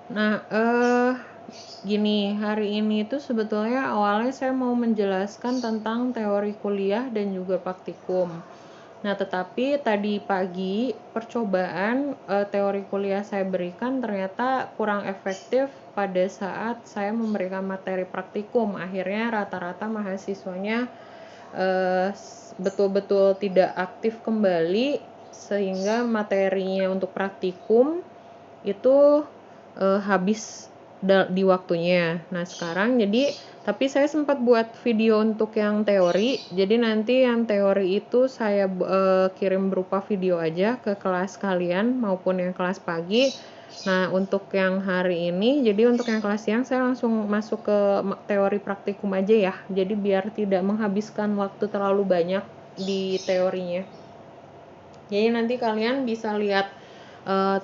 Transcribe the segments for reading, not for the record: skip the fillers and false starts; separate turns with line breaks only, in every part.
Nah, gini, hari ini itu sebetulnya awalnya saya mau menjelaskan tentang teori kuliah dan juga praktikum. Nah, tetapi tadi pagi percobaan teori kuliah saya berikan ternyata kurang efektif pada saat saya memberikan materi praktikum. Akhirnya rata-rata mahasiswanya betul-betul tidak aktif kembali, sehingga materinya untuk praktikum itu habis di waktunya. Nah, sekarang tapi saya sempat buat video untuk yang teori. Jadi nanti yang teori itu saya kirim berupa video aja ke kelas kalian maupun yang kelas pagi. Nah, untuk yang hari ini, jadi untuk yang kelas siang saya langsung masuk ke teori praktikum aja ya. Jadi biar tidak menghabiskan waktu terlalu banyak di teorinya. Jadi nanti kalian bisa lihat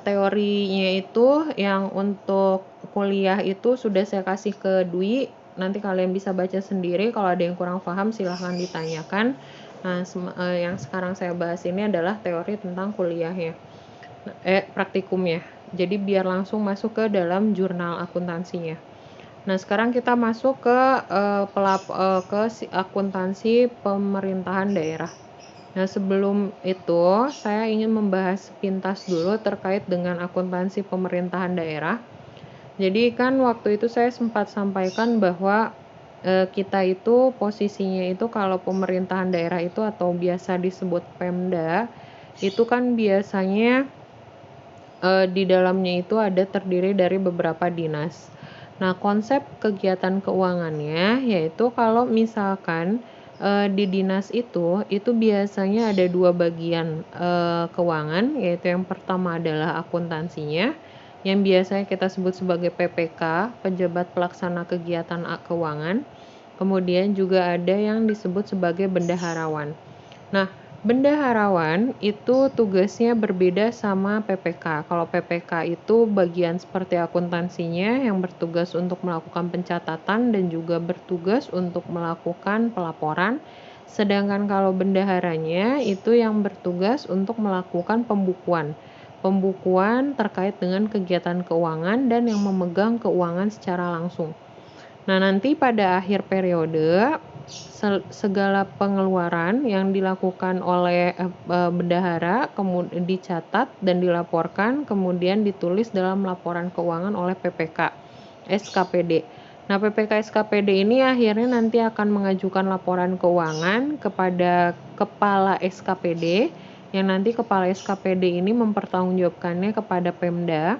teorinya itu yang untuk kuliah itu sudah saya kasih ke Dwi. Nanti kalian bisa baca sendiri. Kalau ada yang kurang paham silahkan ditanyakan. Nah, yang sekarang saya bahas ini adalah teori tentang kuliahnya, praktikumnya. Jadi biar langsung masuk ke dalam jurnal akuntansinya. Nah, sekarang kita masuk ke akuntansi pemerintahan daerah. Nah, sebelum itu saya ingin membahas sepintas dulu terkait dengan akuntansi pemerintahan daerah. Jadi kan waktu itu saya sempat sampaikan bahwa kita itu posisinya itu kalau pemerintahan daerah itu atau biasa disebut Pemda, itu kan biasanya di dalamnya itu ada terdiri dari beberapa dinas. Nah, konsep kegiatan keuangannya yaitu kalau misalkan di dinas itu biasanya ada dua bagian keuangan, yaitu yang pertama adalah akuntansinya, yang biasanya kita sebut sebagai PPK, pejabat pelaksana kegiatan keuangan. Kemudian juga ada yang disebut sebagai bendaharawan. Nah, bendaharawan itu tugasnya berbeda sama PPK. Kalau PPK itu bagian seperti akuntansinya yang bertugas untuk melakukan pencatatan dan juga bertugas untuk melakukan pelaporan. Sedangkan kalau bendaharanya itu yang bertugas untuk melakukan pembukuan. Pembukuan terkait dengan kegiatan keuangan dan yang memegang keuangan secara langsung. Nah, nanti pada akhir periode segala pengeluaran yang dilakukan oleh bendahara kemudian dicatat dan dilaporkan, kemudian ditulis dalam laporan keuangan oleh PPK SKPD. Nah, PPK SKPD ini akhirnya nanti akan mengajukan laporan keuangan kepada kepala SKPD, yang nanti kepala SKPD ini mempertanggungjawabkannya kepada Pemda.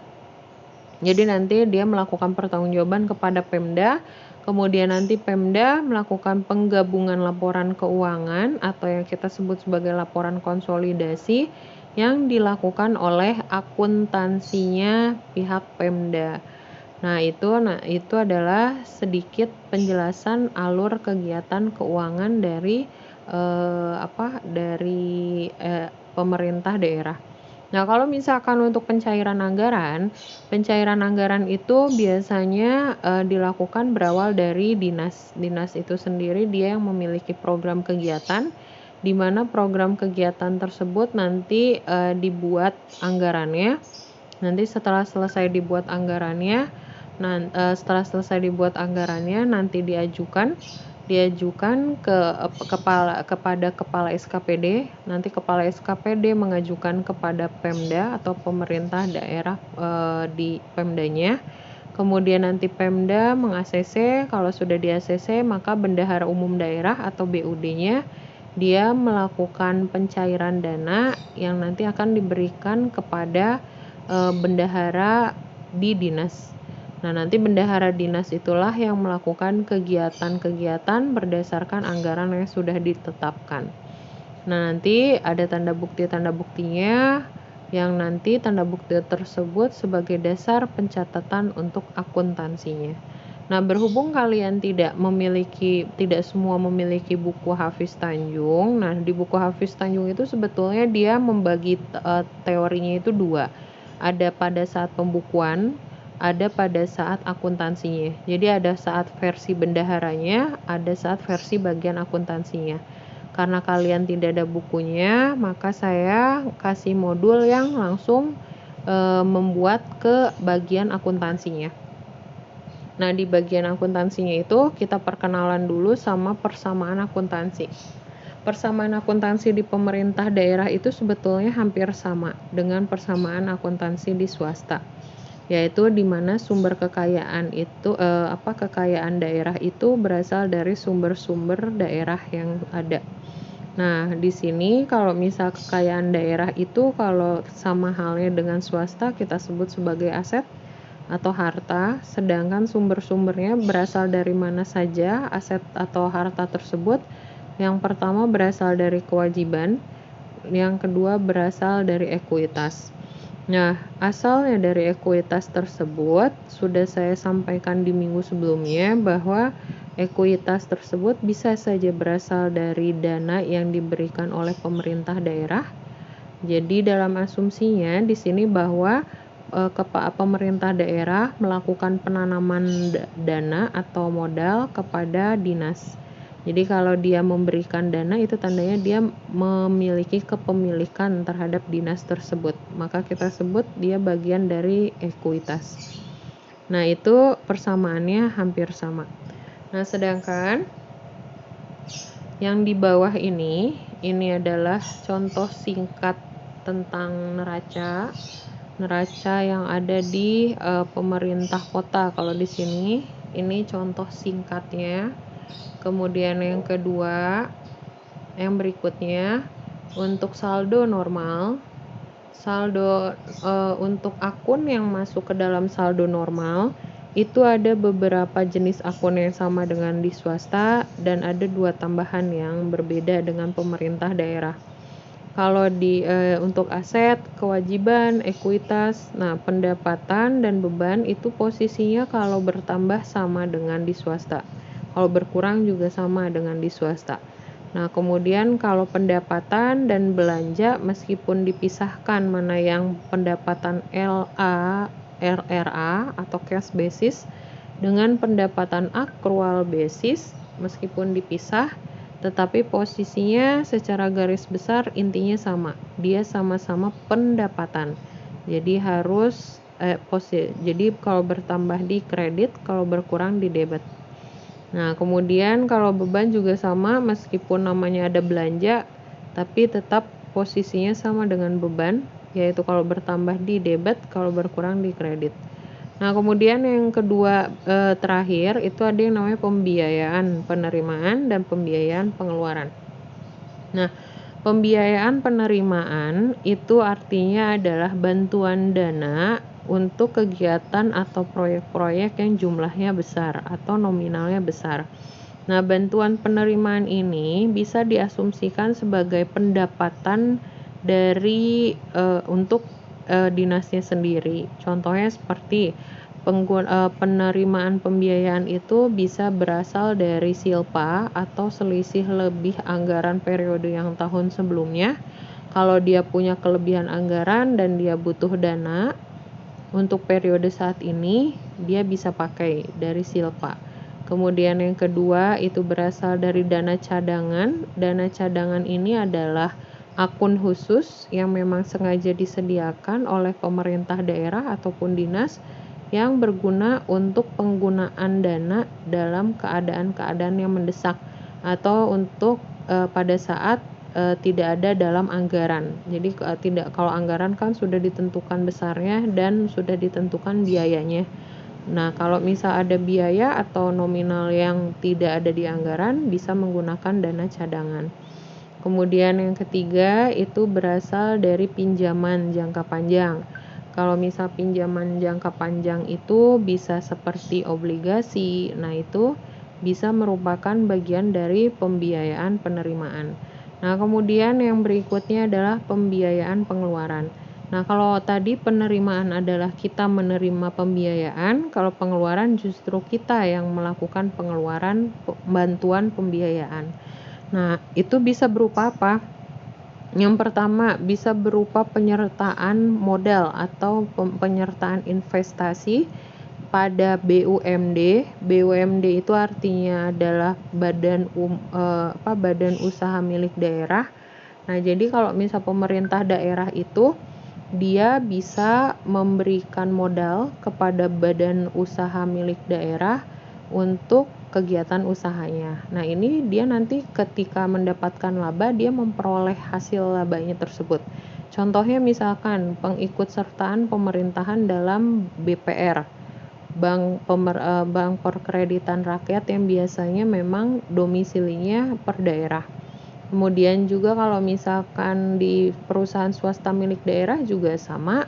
Jadi nanti dia melakukan pertanggungjawaban kepada Pemda, kemudian nanti Pemda melakukan penggabungan laporan keuangan atau yang kita sebut sebagai laporan konsolidasi yang dilakukan oleh akuntansinya pihak Pemda. Nah, itu adalah sedikit penjelasan alur kegiatan keuangan dari pemerintah daerah. Nah, kalau misalkan untuk pencairan anggaran itu biasanya dilakukan berawal dari dinas. Dinas itu sendiri dia yang memiliki program kegiatan, di mana program kegiatan tersebut nanti dibuat anggarannya. Nanti setelah selesai dibuat anggarannya, nanti diajukan kepada kepala SKPD. Nanti kepala SKPD mengajukan kepada Pemda atau pemerintah daerah di Pemdanya. Kemudian nanti Pemda meng-ACC, kalau sudah di-ACC maka Bendahara Umum Daerah atau BUD-nya dia melakukan pencairan dana yang nanti akan diberikan kepada bendahara di dinas. Nah, nanti bendahara dinas itulah yang melakukan kegiatan-kegiatan berdasarkan anggaran yang sudah ditetapkan. Nah, nanti ada tanda buktinya yang nanti tanda bukti tersebut sebagai dasar pencatatan untuk akuntansinya. Nah, berhubung kalian tidak semua memiliki buku Hafiz Tanjung. Nah, di buku Hafiz Tanjung itu sebetulnya dia membagi teorinya itu dua. Ada pada saat pembukuan, ada pada saat akuntansinya. Jadi ada saat versi bendaharanya, ada saat versi bagian akuntansinya. Karena kalian tidak ada bukunya, maka saya kasih modul yang langsung membuat ke bagian akuntansinya. Nah, di bagian akuntansinya itu kita perkenalan dulu sama persamaan akuntansi. Persamaan akuntansi di pemerintah daerah itu sebetulnya hampir sama dengan persamaan akuntansi di swasta, yaitu di mana sumber kekayaan itu kekayaan daerah itu berasal dari sumber-sumber daerah yang ada. Nah, di sini kalau misal kekayaan daerah itu kalau sama halnya dengan swasta kita sebut sebagai aset atau harta, sedangkan sumber-sumbernya berasal dari mana saja aset atau harta tersebut. Yang pertama berasal dari kewajiban, yang kedua berasal dari ekuitas. Nah, asalnya dari ekuitas tersebut sudah saya sampaikan di minggu sebelumnya bahwa ekuitas tersebut bisa saja berasal dari dana yang diberikan oleh pemerintah daerah. Jadi dalam asumsinya di sini bahwa pemerintah daerah melakukan penanaman dana atau modal kepada dinas. Jadi kalau dia memberikan dana itu tandanya dia memiliki kepemilikan terhadap dinas tersebut. Maka kita sebut dia bagian dari ekuitas. Nah, itu persamaannya hampir sama. Nah, sedangkan yang di bawah ini adalah contoh singkat tentang neraca. Neraca yang ada di pemerintah kota. Kalau di sini ini contoh singkatnya. Kemudian yang kedua, yang berikutnya untuk saldo normal. Saldo untuk akun yang masuk ke dalam saldo normal itu ada beberapa jenis akun yang sama dengan di swasta dan ada 2 tambahan yang berbeda dengan pemerintah daerah. Kalau untuk aset, kewajiban, ekuitas, nah pendapatan dan beban itu posisinya kalau bertambah sama dengan di swasta. Kalau berkurang juga sama dengan di swasta. Nah, kemudian kalau pendapatan dan belanja meskipun dipisahkan mana yang pendapatan LA, RRA atau cash basis dengan pendapatan accrual basis meskipun dipisah, tetapi posisinya secara garis besar intinya sama. Dia sama-sama pendapatan. Jadi harus jadi kalau bertambah di kredit, kalau berkurang di debit. Nah, kemudian kalau beban juga sama meskipun namanya ada belanja, tapi tetap posisinya sama dengan beban, yaitu kalau bertambah di debit, kalau berkurang di kredit. Nah, kemudian yang kedua terakhir itu ada yang namanya pembiayaan penerimaan dan pembiayaan pengeluaran. Nah, pembiayaan penerimaan itu artinya adalah bantuan dana untuk kegiatan atau proyek-proyek yang jumlahnya besar atau nominalnya besar. Nah, bantuan penerimaan ini bisa diasumsikan sebagai pendapatan dari untuk dinasnya sendiri. Contohnya seperti penerimaan pembiayaan itu bisa berasal dari silpa atau selisih lebih anggaran periode yang tahun sebelumnya. Kalau dia punya kelebihan anggaran dan dia butuh dana untuk periode saat ini, dia bisa pakai dari silpa. Kemudian yang kedua itu berasal dari dana cadangan. Dana cadangan ini adalah akun khusus yang memang sengaja disediakan oleh pemerintah daerah ataupun dinas yang berguna untuk penggunaan dana dalam keadaan-keadaan yang mendesak atau untuk pada saat tidak ada dalam anggaran. Jadi kalau anggaran kan sudah ditentukan besarnya dan sudah ditentukan biayanya. Nah, kalau misal ada biaya atau nominal yang tidak ada di anggaran, bisa menggunakan dana cadangan. Kemudian yang ketiga itu berasal dari pinjaman jangka panjang. Kalau misal pinjaman jangka panjang itu bisa seperti obligasi, nah itu bisa merupakan bagian dari pembiayaan penerimaan. Nah, kemudian yang berikutnya adalah pembiayaan pengeluaran. Nah, kalau tadi penerimaan adalah kita menerima pembiayaan, kalau pengeluaran justru kita yang melakukan pengeluaran bantuan pembiayaan. Nah, itu bisa berupa apa? Yang pertama bisa berupa penyertaan modal atau penyertaan investasi pada BUMD. BUMD itu artinya adalah badan usaha milik daerah. Nah, jadi kalau misal pemerintah daerah itu dia bisa memberikan modal kepada badan usaha milik daerah untuk kegiatan usahanya. Nah, ini dia nanti ketika mendapatkan laba, dia memperoleh hasil labanya tersebut. Contohnya misalkan pengikutsertaan pemerintahan dalam BPR, Bank Perkreditan Rakyat, yang biasanya memang domisilinya per daerah. Kemudian juga kalau misalkan di perusahaan swasta milik daerah juga sama,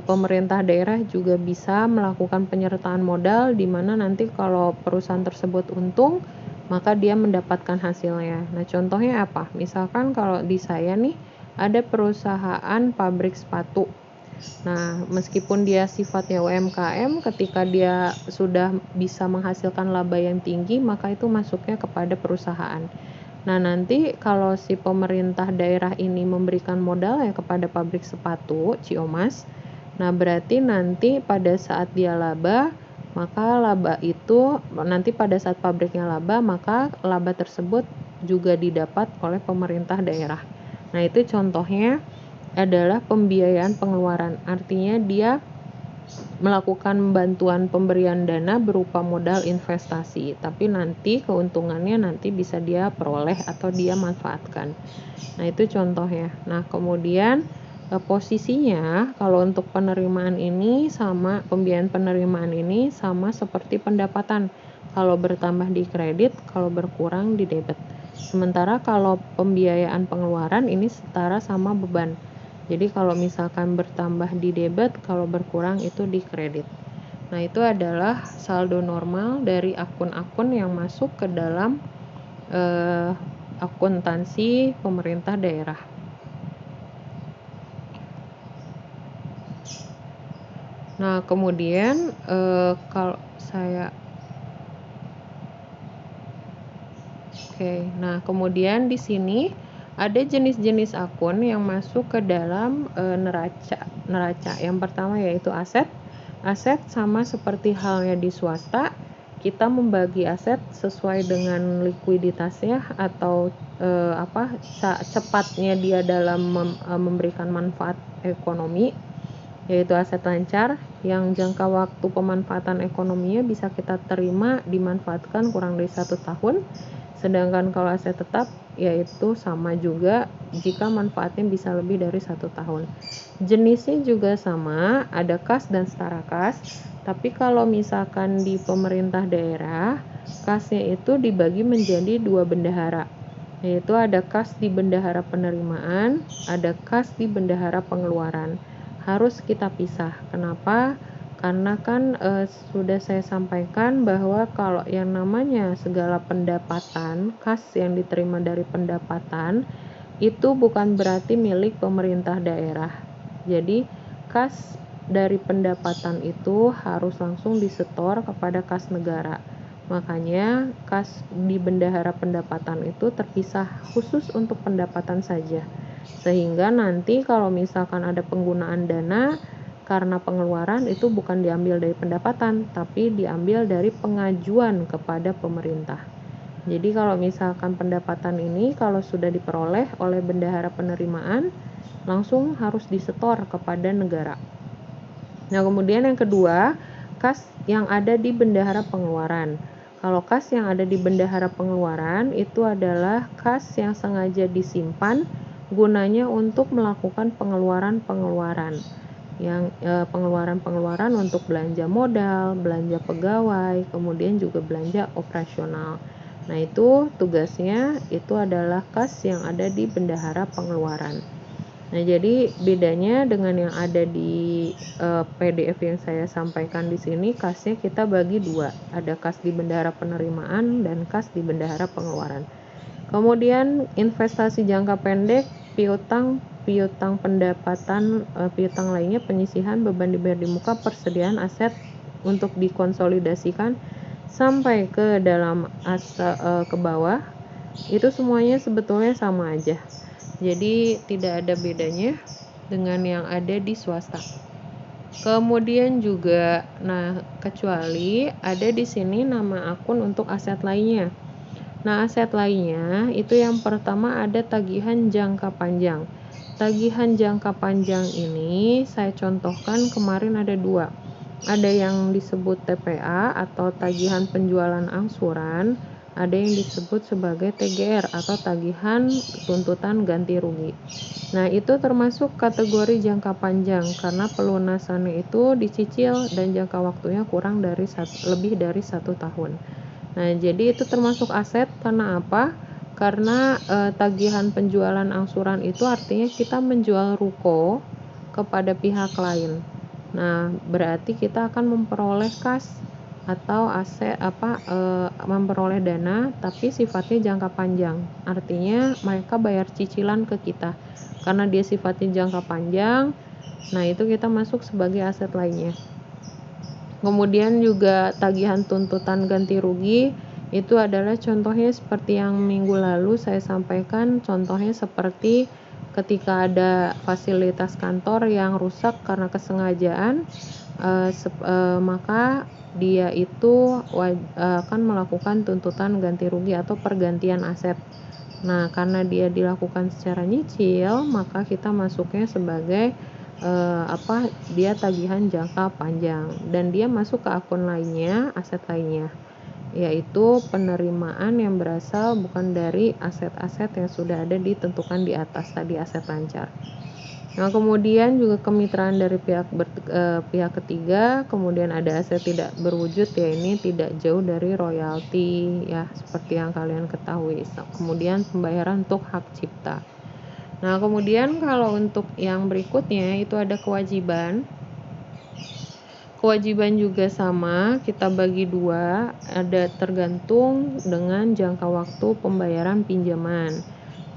pemerintah daerah juga bisa melakukan penyertaan modal, di mana nanti kalau perusahaan tersebut untung, maka dia mendapatkan hasilnya. Nah, contohnya apa? Misalkan kalau di saya nih, ada perusahaan pabrik sepatu. Nah, meskipun dia sifatnya UMKM, ketika dia sudah bisa menghasilkan laba yang tinggi, maka itu masuknya kepada perusahaan. Nah, nanti kalau si pemerintah daerah ini memberikan modal ya kepada pabrik sepatu Ciomas, nah berarti nanti pada saat dia laba, maka laba itu nanti pada saat pabriknya laba, maka laba tersebut juga didapat oleh pemerintah daerah. Nah, itu contohnya adalah pembiayaan pengeluaran. Artinya dia melakukan bantuan pemberian dana berupa modal investasi, tapi nanti keuntungannya nanti bisa dia peroleh atau dia manfaatkan. Nah, itu contohnya. Nah, kemudian posisinya kalau untuk penerimaan ini sama, pembiayaan penerimaan ini sama seperti pendapatan. Kalau bertambah di kredit, kalau berkurang di debit. Sementara kalau pembiayaan pengeluaran ini setara sama beban. Jadi kalau misalkan bertambah di debit, kalau berkurang itu di kredit. Nah, itu adalah saldo normal dari akun-akun yang masuk ke dalam akuntansi pemerintah daerah. Nah, kemudian kalau saya nah kemudian di sini ada jenis-jenis akun yang masuk ke dalam neraca. Yang pertama yaitu aset. Aset sama seperti halnya di swasta, kita membagi aset sesuai dengan likuiditasnya atau cepatnya dia dalam memberikan manfaat ekonomi, yaitu aset lancar yang jangka waktu pemanfaatan ekonominya bisa kita terima dimanfaatkan kurang dari 1 tahun. Sedangkan kalau aset tetap yaitu sama juga jika manfaatnya bisa lebih dari 1 tahun. Jenisnya juga sama, ada kas dan setara kas. Tapi kalau misalkan di pemerintah daerah, kasnya itu dibagi menjadi 2 bendahara. Yaitu ada kas di bendahara penerimaan, ada kas di bendahara pengeluaran. Harus kita pisah. Kenapa? Karena kan sudah saya sampaikan bahwa kalau yang namanya segala pendapatan, kas yang diterima dari pendapatan, itu bukan berarti milik pemerintah daerah. Jadi kas dari pendapatan itu harus langsung disetor kepada kas negara. Makanya kas di bendahara pendapatan itu terpisah khusus untuk pendapatan saja. Sehingga nanti kalau misalkan ada penggunaan dana karena pengeluaran, itu bukan diambil dari pendapatan, tapi diambil dari pengajuan kepada pemerintah. Jadi kalau misalkan pendapatan ini kalau sudah diperoleh oleh bendahara penerimaan, langsung harus disetor kepada negara. Nah, kemudian yang kedua, kas yang ada di bendahara pengeluaran. Kalau kas yang ada di bendahara pengeluaran itu adalah kas yang sengaja disimpan gunanya untuk melakukan pengeluaran-pengeluaran. Yang pengeluaran-pengeluaran untuk belanja modal, belanja pegawai, kemudian juga belanja operasional. Nah, itu tugasnya itu adalah kas yang ada di bendahara pengeluaran. Nah, jadi bedanya dengan yang ada di PDF yang saya sampaikan di sini, kasnya kita bagi 2. Ada kas di bendahara penerimaan dan kas di bendahara pengeluaran. Kemudian investasi jangka pendek, piutang pendapatan, piutang lainnya, penyisihan, beban dibayar di muka, persediaan aset untuk dikonsolidasikan sampai ke dalam ke bawah, itu semuanya sebetulnya sama aja. Jadi tidak ada bedanya dengan yang ada di swasta. Kemudian juga, nah kecuali ada di sini nama akun untuk aset lainnya. Nah, aset lainnya itu yang pertama ada tagihan jangka panjang. tagihan jangka panjang ini saya contohkan kemarin ada 2. Ada yang disebut TPA atau tagihan penjualan angsuran, ada yang disebut sebagai TGR atau tagihan tuntutan ganti rugi. Nah, itu termasuk kategori jangka panjang karena pelunasannya itu dicicil dan jangka waktunya kurang dari lebih dari 1 tahun. Nah, jadi itu termasuk aset karena apa? Karena tagihan penjualan angsuran itu artinya kita menjual ruko kepada pihak lain. Nah, berarti kita akan memperoleh kas atau aset memperoleh dana tapi sifatnya jangka panjang. Artinya mereka bayar cicilan ke kita. Karena dia sifatnya jangka panjang, nah itu kita masuk sebagai aset lainnya. Kemudian juga tagihan tuntutan ganti rugi itu adalah contohnya seperti yang minggu lalu saya sampaikan, contohnya seperti ketika ada fasilitas kantor yang rusak karena kesengajaan, maka dia itu akan melakukan tuntutan ganti rugi atau pergantian aset. Nah, karena dia dilakukan secara nyicil, maka kita masuknya sebagai dia tagihan jangka panjang dan dia masuk ke akun lainnya, aset lainnya, yaitu penerimaan yang berasal bukan dari aset-aset yang sudah ada ditentukan di atas tadi, aset lancar. Nah, kemudian juga kemitraan dari pihak ketiga, kemudian ada aset tidak berwujud, ya ini tidak jauh dari royalti ya, seperti yang kalian ketahui. Kemudian pembayaran untuk hak cipta. Nah, kemudian kalau untuk yang berikutnya itu ada kewajiban. Kewajiban juga sama, kita bagi 2, ada tergantung dengan jangka waktu pembayaran pinjaman.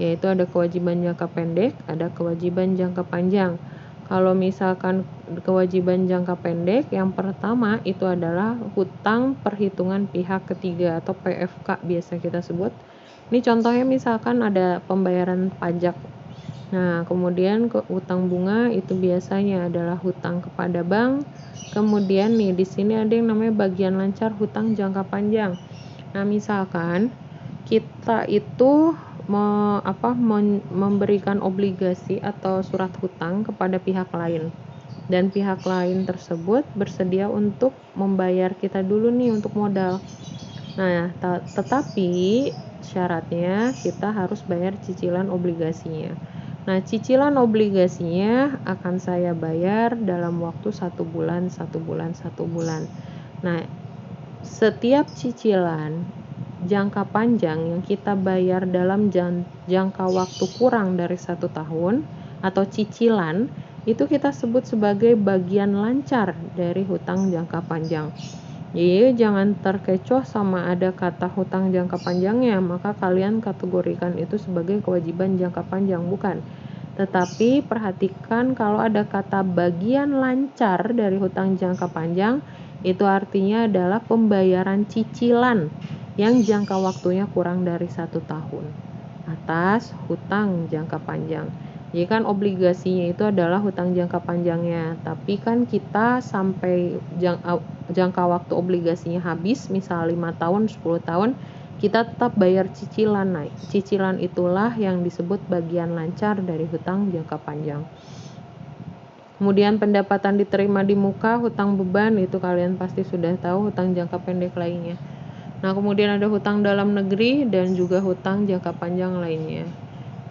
Yaitu ada kewajiban jangka pendek, ada kewajiban jangka panjang. Kalau misalkan kewajiban jangka pendek, yang pertama itu adalah hutang perhitungan pihak ketiga atau PFK biasa kita sebut. Ini contohnya misalkan ada pembayaran pajak. Nah, kemudian ke hutang bunga itu biasanya adalah hutang kepada bank. Kemudian nih di sini ada yang namanya bagian lancar hutang jangka panjang. Nah, misalkan kita itu memberikan obligasi atau surat hutang kepada pihak lain. Dan pihak lain tersebut bersedia untuk membayar kita dulu nih untuk modal. Nah, tetapi syaratnya kita harus bayar cicilan obligasinya. Nah, cicilan obligasinya akan saya bayar dalam waktu 1 bulan. Nah, setiap cicilan jangka panjang yang kita bayar dalam jangka waktu kurang dari 1 tahun atau cicilan, itu kita sebut sebagai bagian lancar dari hutang jangka panjang. Jadi jangan terkecoh sama ada kata hutang jangka panjangnya, maka kalian kategorikan itu sebagai kewajiban jangka panjang, bukan. Tetapi perhatikan kalau ada kata bagian lancar dari hutang jangka panjang, itu artinya adalah pembayaran cicilan yang jangka waktunya kurang dari 1 tahun atas hutang jangka panjang. Jadi kan obligasinya itu adalah hutang jangka panjangnya, tapi kan kita sampai jangka waktu obligasinya habis, misal 5 tahun, 10 tahun, kita tetap bayar cicilan. Nah, cicilan itulah yang disebut bagian lancar dari hutang jangka panjang. Kemudian pendapatan diterima di muka, hutang beban, itu kalian pasti sudah tahu, hutang jangka pendek lainnya. Nah, kemudian ada hutang dalam negeri dan juga hutang jangka panjang lainnya.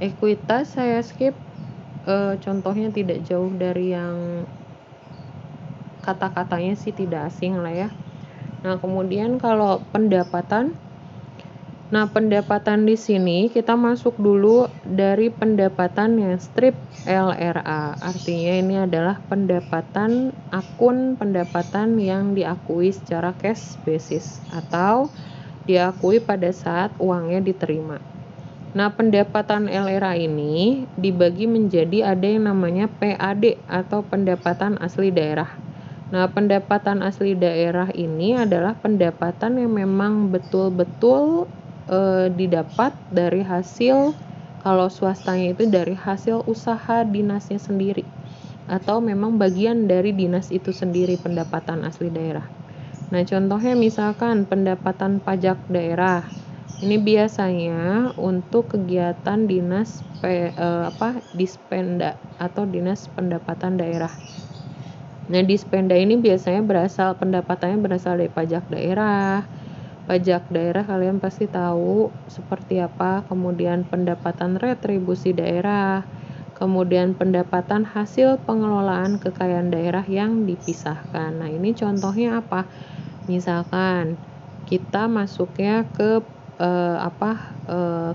Ekuitas saya skip, contohnya tidak jauh dari yang kata-katanya sih tidak asing lah ya. Nah, kemudian kalau pendapatan, pendapatan di sini kita masuk dulu dari pendapatan yang strip LRA. Artinya ini adalah pendapatan akun pendapatan yang diakui secara cash basis atau diakui pada saat uangnya diterima. Nah, pendapatan LRA ini dibagi menjadi ada yang namanya PAD atau pendapatan asli daerah. Nah, pendapatan asli daerah ini adalah pendapatan yang memang betul-betul didapat dari hasil, kalau swastanya itu dari hasil usaha dinasnya sendiri atau memang bagian dari dinas itu sendiri, pendapatan asli daerah. Nah, contohnya misalkan pendapatan pajak daerah, Ini biasanya untuk kegiatan dinas Dispenda atau Dinas Pendapatan Daerah. Nah, Dispenda ini biasanya pendapatannya berasal dari pajak daerah. Pajak daerah kalian pasti tahu seperti apa, kemudian pendapatan retribusi daerah, kemudian pendapatan hasil pengelolaan kekayaan daerah yang dipisahkan. Nah, ini contohnya apa? Misalkan kita masuknya ke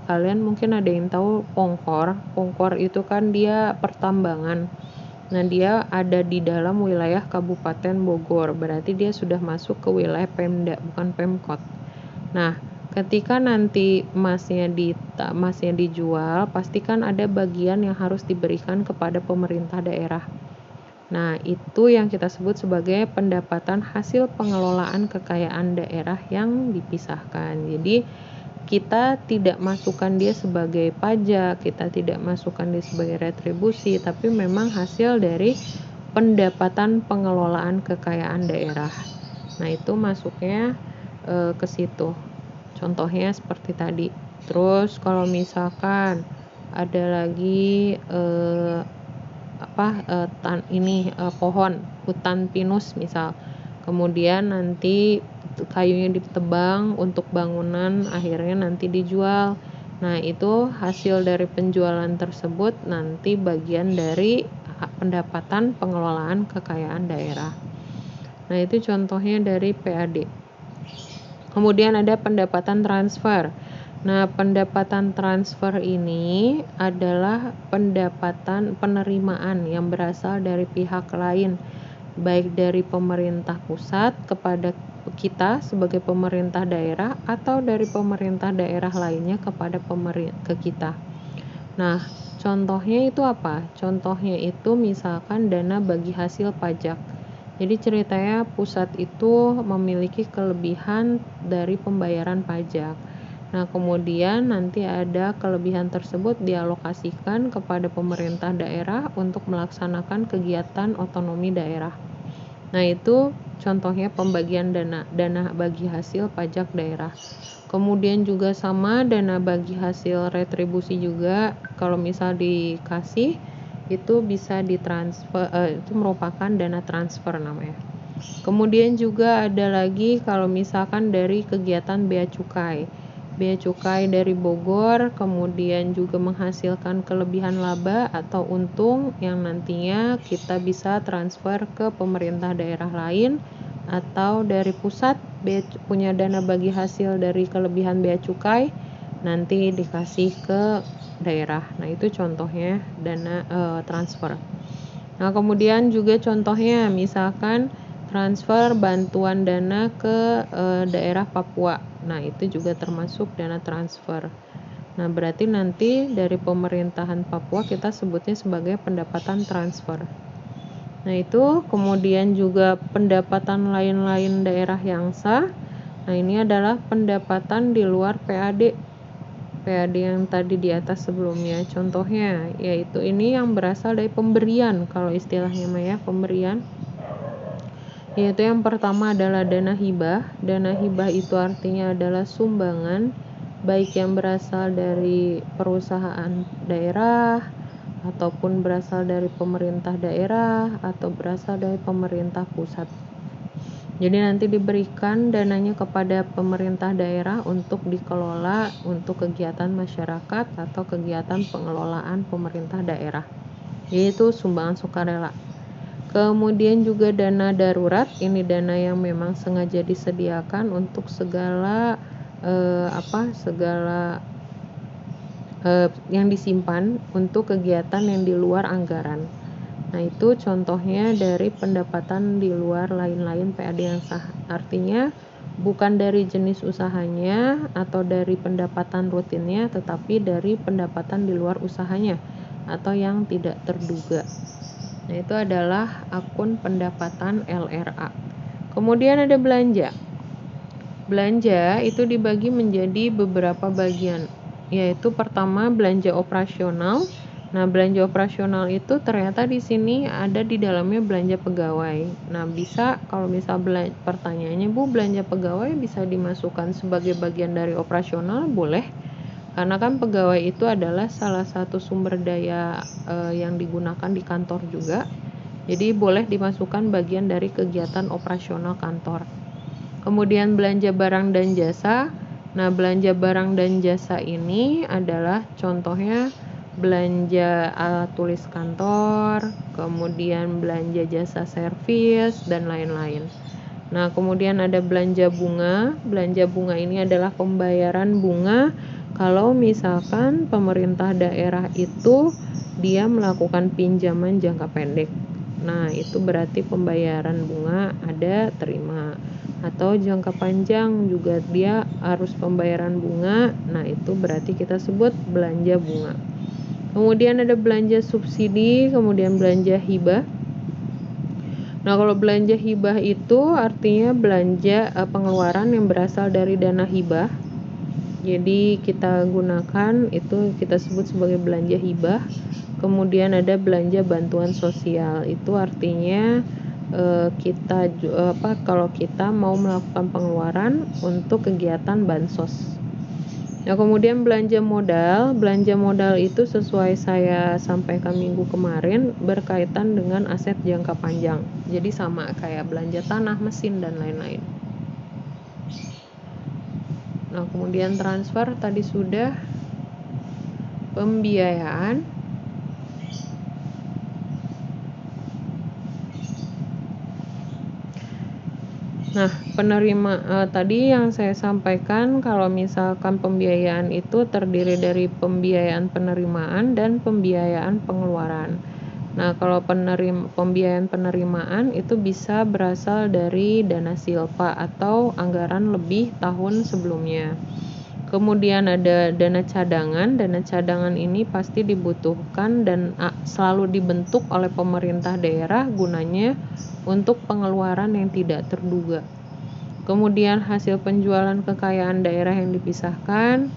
kalian mungkin ada yang tahu Pongkor itu kan dia pertambangan. Nah, dia ada di dalam wilayah Kabupaten Bogor, berarti dia sudah masuk ke wilayah Pemda, bukan Pemkot. Nah, ketika nanti emasnya dijual, pastikan ada bagian yang harus diberikan kepada pemerintah daerah. Nah, itu yang kita sebut sebagai pendapatan hasil pengelolaan kekayaan daerah yang dipisahkan. Jadi, kita tidak masukkan dia sebagai pajak, kita tidak masukkan dia sebagai retribusi, tapi memang hasil dari pendapatan pengelolaan kekayaan daerah. Nah, itu masuknya ke situ. Contohnya seperti tadi. Terus kalau misalkan ada lagi pohon hutan pinus misal, kemudian nanti kayunya ditebang untuk bangunan, akhirnya nanti dijual. Nah, itu hasil dari penjualan tersebut nanti bagian dari pendapatan pengelolaan kekayaan daerah. Nah, itu contohnya dari PAD. Kemudian ada pendapatan transfer. Nah, pendapatan transfer ini adalah pendapatan penerimaan yang berasal dari pihak lain, baik dari pemerintah pusat kepada kita sebagai pemerintah daerah atau dari pemerintah daerah lainnya kepada ke kita. Nah, contohnya itu apa? Contohnya itu misalkan dana bagi hasil pajak. Jadi ceritanya pusat itu memiliki kelebihan dari pembayaran pajak. Nah, kemudian nanti ada kelebihan tersebut dialokasikan kepada pemerintah daerah untuk melaksanakan kegiatan otonomi daerah. Nah, itu contohnya pembagian dana bagi hasil pajak daerah. Kemudian juga sama dana bagi hasil retribusi juga, kalau misal dikasih itu bisa ditransfer, itu merupakan dana transfer namanya. Kemudian juga ada lagi kalau misalkan dari kegiatan bea cukai. Bea cukai dari Bogor kemudian juga menghasilkan kelebihan laba atau untung yang nantinya kita bisa transfer ke pemerintah daerah lain, atau dari pusat punya dana bagi hasil dari kelebihan bea cukai nanti dikasih ke daerah. Nah, itu contohnya dana transfer. Nah, kemudian juga contohnya misalkan transfer bantuan dana ke daerah Papua. Nah, itu juga termasuk dana transfer. Nah, berarti nanti dari pemerintahan Papua kita sebutnya sebagai pendapatan transfer. Nah, itu kemudian juga pendapatan lain-lain daerah yang sah. Nah, ini adalah pendapatan di luar PAD. PAD yang tadi di atas sebelumnya. Contohnya yaitu ini yang berasal dari pemberian, kalau istilahnya Maya, pemberian. Yaitu yang pertama adalah dana hibah. Dana hibah itu artinya adalah sumbangan, baik yang berasal dari perusahaan daerah, ataupun berasal dari pemerintah daerah, atau berasal dari pemerintah pusat. Jadi nanti diberikan dananya kepada pemerintah daerah untuk dikelola untuk kegiatan masyarakat atau kegiatan pengelolaan pemerintah daerah, yaitu sumbangan sukarela. Kemudian juga dana darurat, ini dana yang memang sengaja disediakan untuk segala yang disimpan untuk kegiatan yang di luar anggaran. Nah, itu contohnya dari pendapatan di luar lain-lain PAD yang sah. Artinya bukan dari jenis usahanya atau dari pendapatan rutinnya, tetapi dari pendapatan di luar usahanya atau yang tidak terduga. Nah, itu adalah akun pendapatan LRA. Kemudian ada belanja. Belanja itu dibagi menjadi beberapa bagian, yaitu pertama belanja operasional, Nah, belanja operasional itu ternyata di sini ada di dalamnya belanja pegawai. Nah, bisa kalau misal pertanyaannya, Bu, belanja pegawai bisa dimasukkan sebagai bagian dari operasional? Boleh. Karena kan pegawai itu adalah salah satu sumber daya yang digunakan di kantor juga. Jadi boleh dimasukkan bagian dari kegiatan operasional kantor. Kemudian belanja barang dan jasa. Nah, belanja barang dan jasa ini adalah contohnya belanja alat tulis kantor, kemudian belanja jasa servis, dan lain-lain. Nah, kemudian ada belanja bunga. Belanja bunga ini adalah pembayaran bunga kalau misalkan pemerintah daerah itu dia melakukan pinjaman jangka pendek. Nah, itu berarti pembayaran bunga ada terima. Atau jangka panjang juga dia harus pembayaran bunga. Nah, itu berarti kita sebut belanja bunga. Kemudian ada belanja subsidi, kemudian belanja hibah. Nah, kalau belanja hibah itu artinya belanja pengeluaran yang berasal dari dana hibah. Jadi kita gunakan itu kita sebut sebagai belanja hibah. Kemudian ada belanja bantuan sosial. Itu artinya kalau kita mau melakukan pengeluaran untuk kegiatan bansos. Nah, kemudian belanja modal itu sesuai saya sampaikan minggu kemarin berkaitan dengan aset jangka panjang. Jadi sama kayak belanja tanah, mesin, dan lain-lain. Nah, kemudian transfer tadi sudah. Pembiayaan. Nah, tadi yang saya sampaikan kalau misalkan pembiayaan itu terdiri dari pembiayaan penerimaan dan pembiayaan pengeluaran. Nah, kalau pembiayaan penerimaan itu bisa berasal dari dana silpa atau anggaran lebih tahun sebelumnya. Kemudian ada dana cadangan. Dana cadangan ini pasti dibutuhkan dan selalu dibentuk oleh pemerintah daerah gunanya untuk pengeluaran yang tidak terduga. Kemudian hasil penjualan kekayaan daerah yang dipisahkan.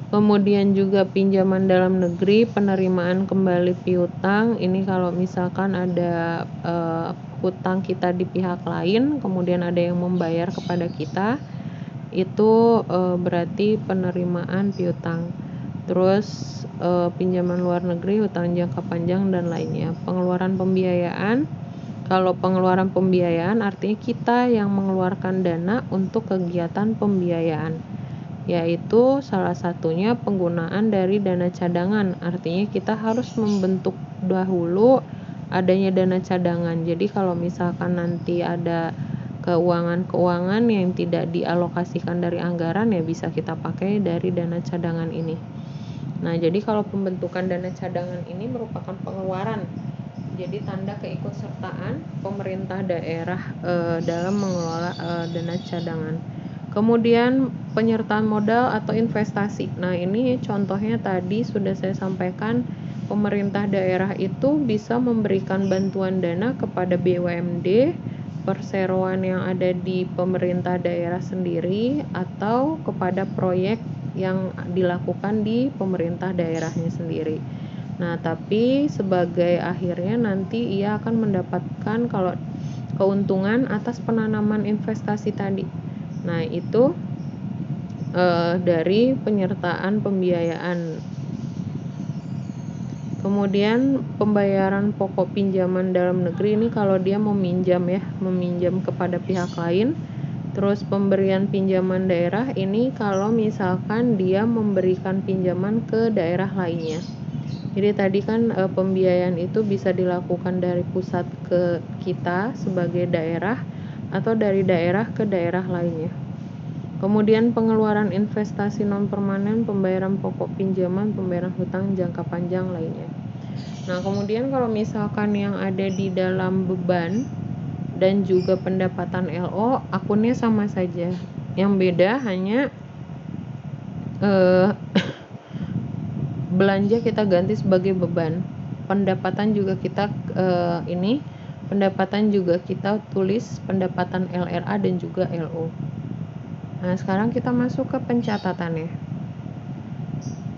Kemudian juga pinjaman dalam negeri, penerimaan kembali piutang. Ini kalau misalkan ada hutang kita di pihak lain, kemudian ada yang membayar kepada kita, itu berarti penerimaan piutang. Terus pinjaman luar negeri, hutang jangka panjang, dan lainnya. Pengeluaran pembiayaan. Kalau pengeluaran pembiayaan artinya kita yang mengeluarkan dana untuk kegiatan pembiayaan, yaitu salah satunya penggunaan dari dana cadangan. Artinya kita harus membentuk dahulu adanya dana cadangan. Jadi kalau misalkan nanti ada keuangan yang tidak dialokasikan dari anggaran, ya bisa kita pakai dari dana cadangan ini. Nah, jadi kalau pembentukan dana cadangan ini merupakan pengeluaran. Jadi tanda keikutsertaan pemerintah daerah dalam mengelola dana cadangan. Kemudian penyertaan modal atau investasi. Nah, ini contohnya tadi sudah saya sampaikan, pemerintah daerah itu bisa memberikan bantuan dana kepada BUMD, perseroan yang ada di pemerintah daerah sendiri, atau kepada proyek yang dilakukan di pemerintah daerahnya sendiri. Nah, tapi sebagai akhirnya nanti ia akan mendapatkan kalau keuntungan atas penanaman investasi tadi. Nah, itu dari penyertaan pembiayaan. Kemudian pembayaran pokok pinjaman dalam negeri ini kalau dia meminjam kepada pihak lain. Terus pemberian pinjaman daerah ini kalau misalkan dia memberikan pinjaman ke daerah lainnya. Jadi tadi kan pembiayaan itu bisa dilakukan dari pusat ke kita sebagai daerah atau dari daerah ke daerah lainnya. Kemudian pengeluaran investasi non permanen, pembayaran pokok pinjaman, pembayaran hutang jangka panjang lainnya. Nah, kemudian kalau misalkan yang ada di dalam beban dan juga pendapatan LO, akunnya sama saja. Yang beda hanya belanja kita ganti sebagai beban. Pendapatan juga kita pendapatan juga kita tulis pendapatan LRA dan juga LO. Nah, sekarang kita masuk ke pencatatannya.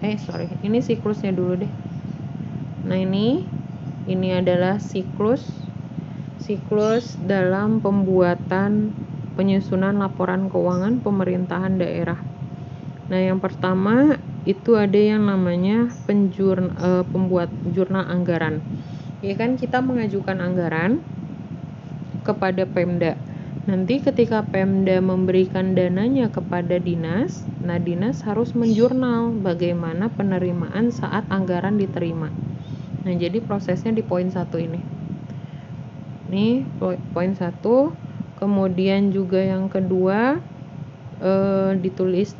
ini siklusnya dulu deh. Nah, ini adalah siklus dalam pembuatan penyusunan laporan keuangan pemerintahan daerah. Nah, yang pertama itu ada yang namanya pembuat jurnal anggaran. Ya kan, kita mengajukan anggaran kepada Pemda. Nanti ketika Pemda memberikan dananya kepada dinas, nah dinas harus menjurnal bagaimana penerimaan saat anggaran diterima. Nah, jadi prosesnya di poin 1 ini. Nih, poin 1. Kemudian juga yang kedua ditulis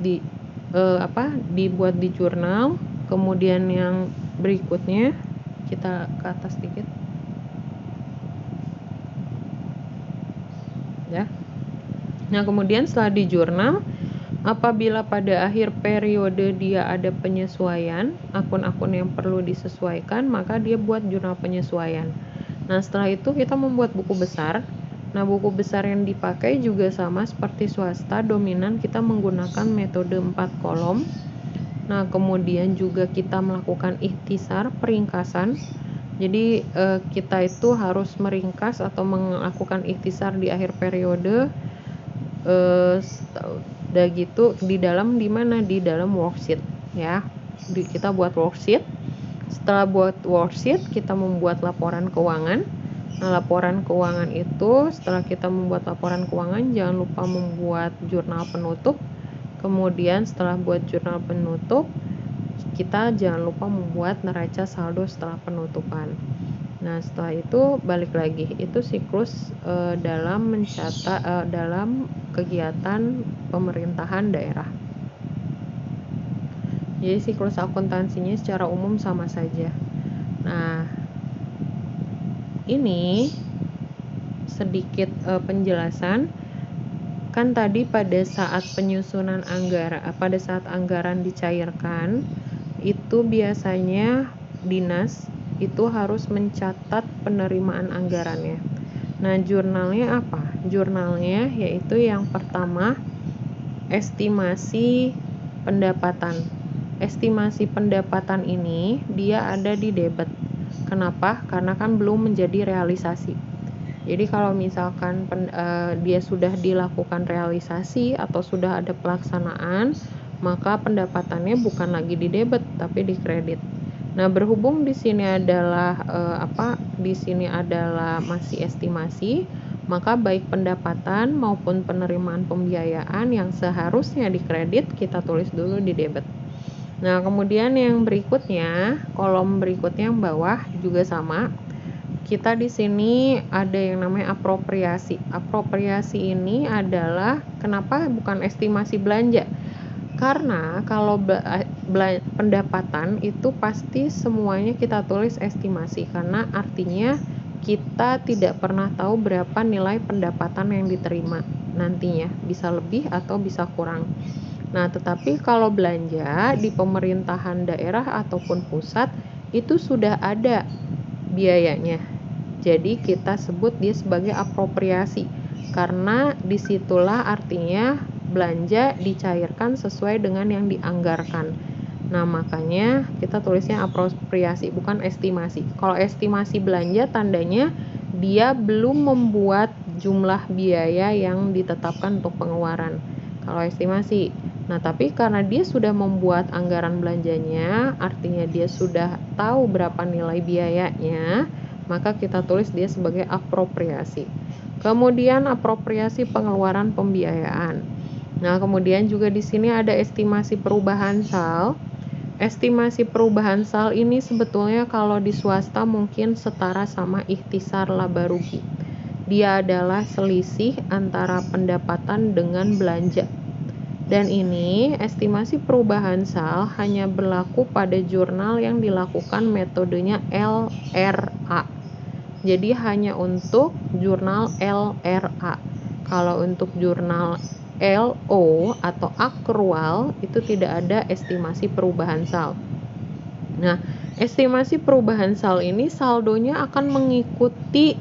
dibuat di jurnal. Kemudian yang berikutnya kita ke atas sedikit. Ya. Nah, kemudian setelah di jurnal, apabila pada akhir periode dia ada penyesuaian, akun-akun yang perlu disesuaikan, maka dia buat jurnal penyesuaian. Nah, setelah itu kita membuat buku besar. Nah, buku besar yang dipakai juga sama seperti swasta, dominan kita menggunakan metode 4 kolom. Nah, kemudian juga kita melakukan ikhtisar, peringkasan. Jadi kita itu harus meringkas atau melakukan ikhtisar di akhir periode. Udah gitu di dalam worksheet ya. Kita buat worksheet. Setelah buat worksheet, kita membuat laporan keuangan. Nah, laporan keuangan itu setelah kita membuat laporan keuangan, jangan lupa membuat jurnal penutup. Kemudian setelah buat jurnal penutup, kita jangan lupa membuat neraca saldo setelah penutupan. Nah, setelah itu balik lagi, itu siklus dalam dalam kegiatan pemerintahan daerah. Jadi siklus akuntansinya secara umum sama saja. Nah, ini sedikit penjelasan. Kan tadi pada saat penyusunan anggaran, pada saat anggaran dicairkan, itu biasanya dinas itu harus mencatat penerimaan anggarannya. Nah, jurnalnya apa? Jurnalnya yaitu yang pertama, estimasi pendapatan. Estimasi pendapatan ini dia ada di debit. Kenapa? Karena kan belum menjadi realisasi. Jadi kalau misalkan dia sudah dilakukan realisasi atau sudah ada pelaksanaan, maka pendapatannya bukan lagi di debit tapi di kredit. Nah, berhubung di sini adalah masih estimasi, maka baik pendapatan maupun penerimaan pembiayaan yang seharusnya di kredit kita tulis dulu di debit. Nah, kemudian yang berikutnya, kolom berikutnya yang bawah juga sama. Kita di sini ada yang namanya apropriasi. Apropriasi ini adalah kenapa bukan estimasi belanja? Karena kalau pendapatan itu pasti semuanya kita tulis estimasi, karena artinya kita tidak pernah tahu berapa nilai pendapatan yang diterima nantinya, bisa lebih atau bisa kurang. Nah, tetapi kalau belanja di pemerintahan daerah ataupun pusat itu sudah ada biayanya. Jadi kita sebut dia sebagai apropriasi karena disitulah artinya belanja dicairkan sesuai dengan yang dianggarkan. Nah, makanya kita tulisnya apropriasi bukan estimasi. Kalau estimasi belanja tandanya dia belum membuat jumlah biaya yang ditetapkan untuk pengeluaran. Kalau estimasi. Nah, tapi karena dia sudah membuat anggaran belanjanya, artinya dia sudah tahu berapa nilai biayanya, maka kita tulis dia sebagai apropriasi. Kemudian apropriasi pengeluaran pembiayaan. Nah, kemudian juga di sini ada estimasi perubahan sal. Estimasi perubahan sal ini sebetulnya kalau di swasta mungkin setara sama ikhtisar laba rugi. Dia adalah selisih antara pendapatan dengan belanja. Dan ini estimasi perubahan sal hanya berlaku pada jurnal yang dilakukan metodenya LRA. Jadi hanya untuk jurnal LRA. Kalau untuk jurnal LO atau akrual itu tidak ada estimasi perubahan sal. Nah, estimasi perubahan sal ini saldonya akan mengikuti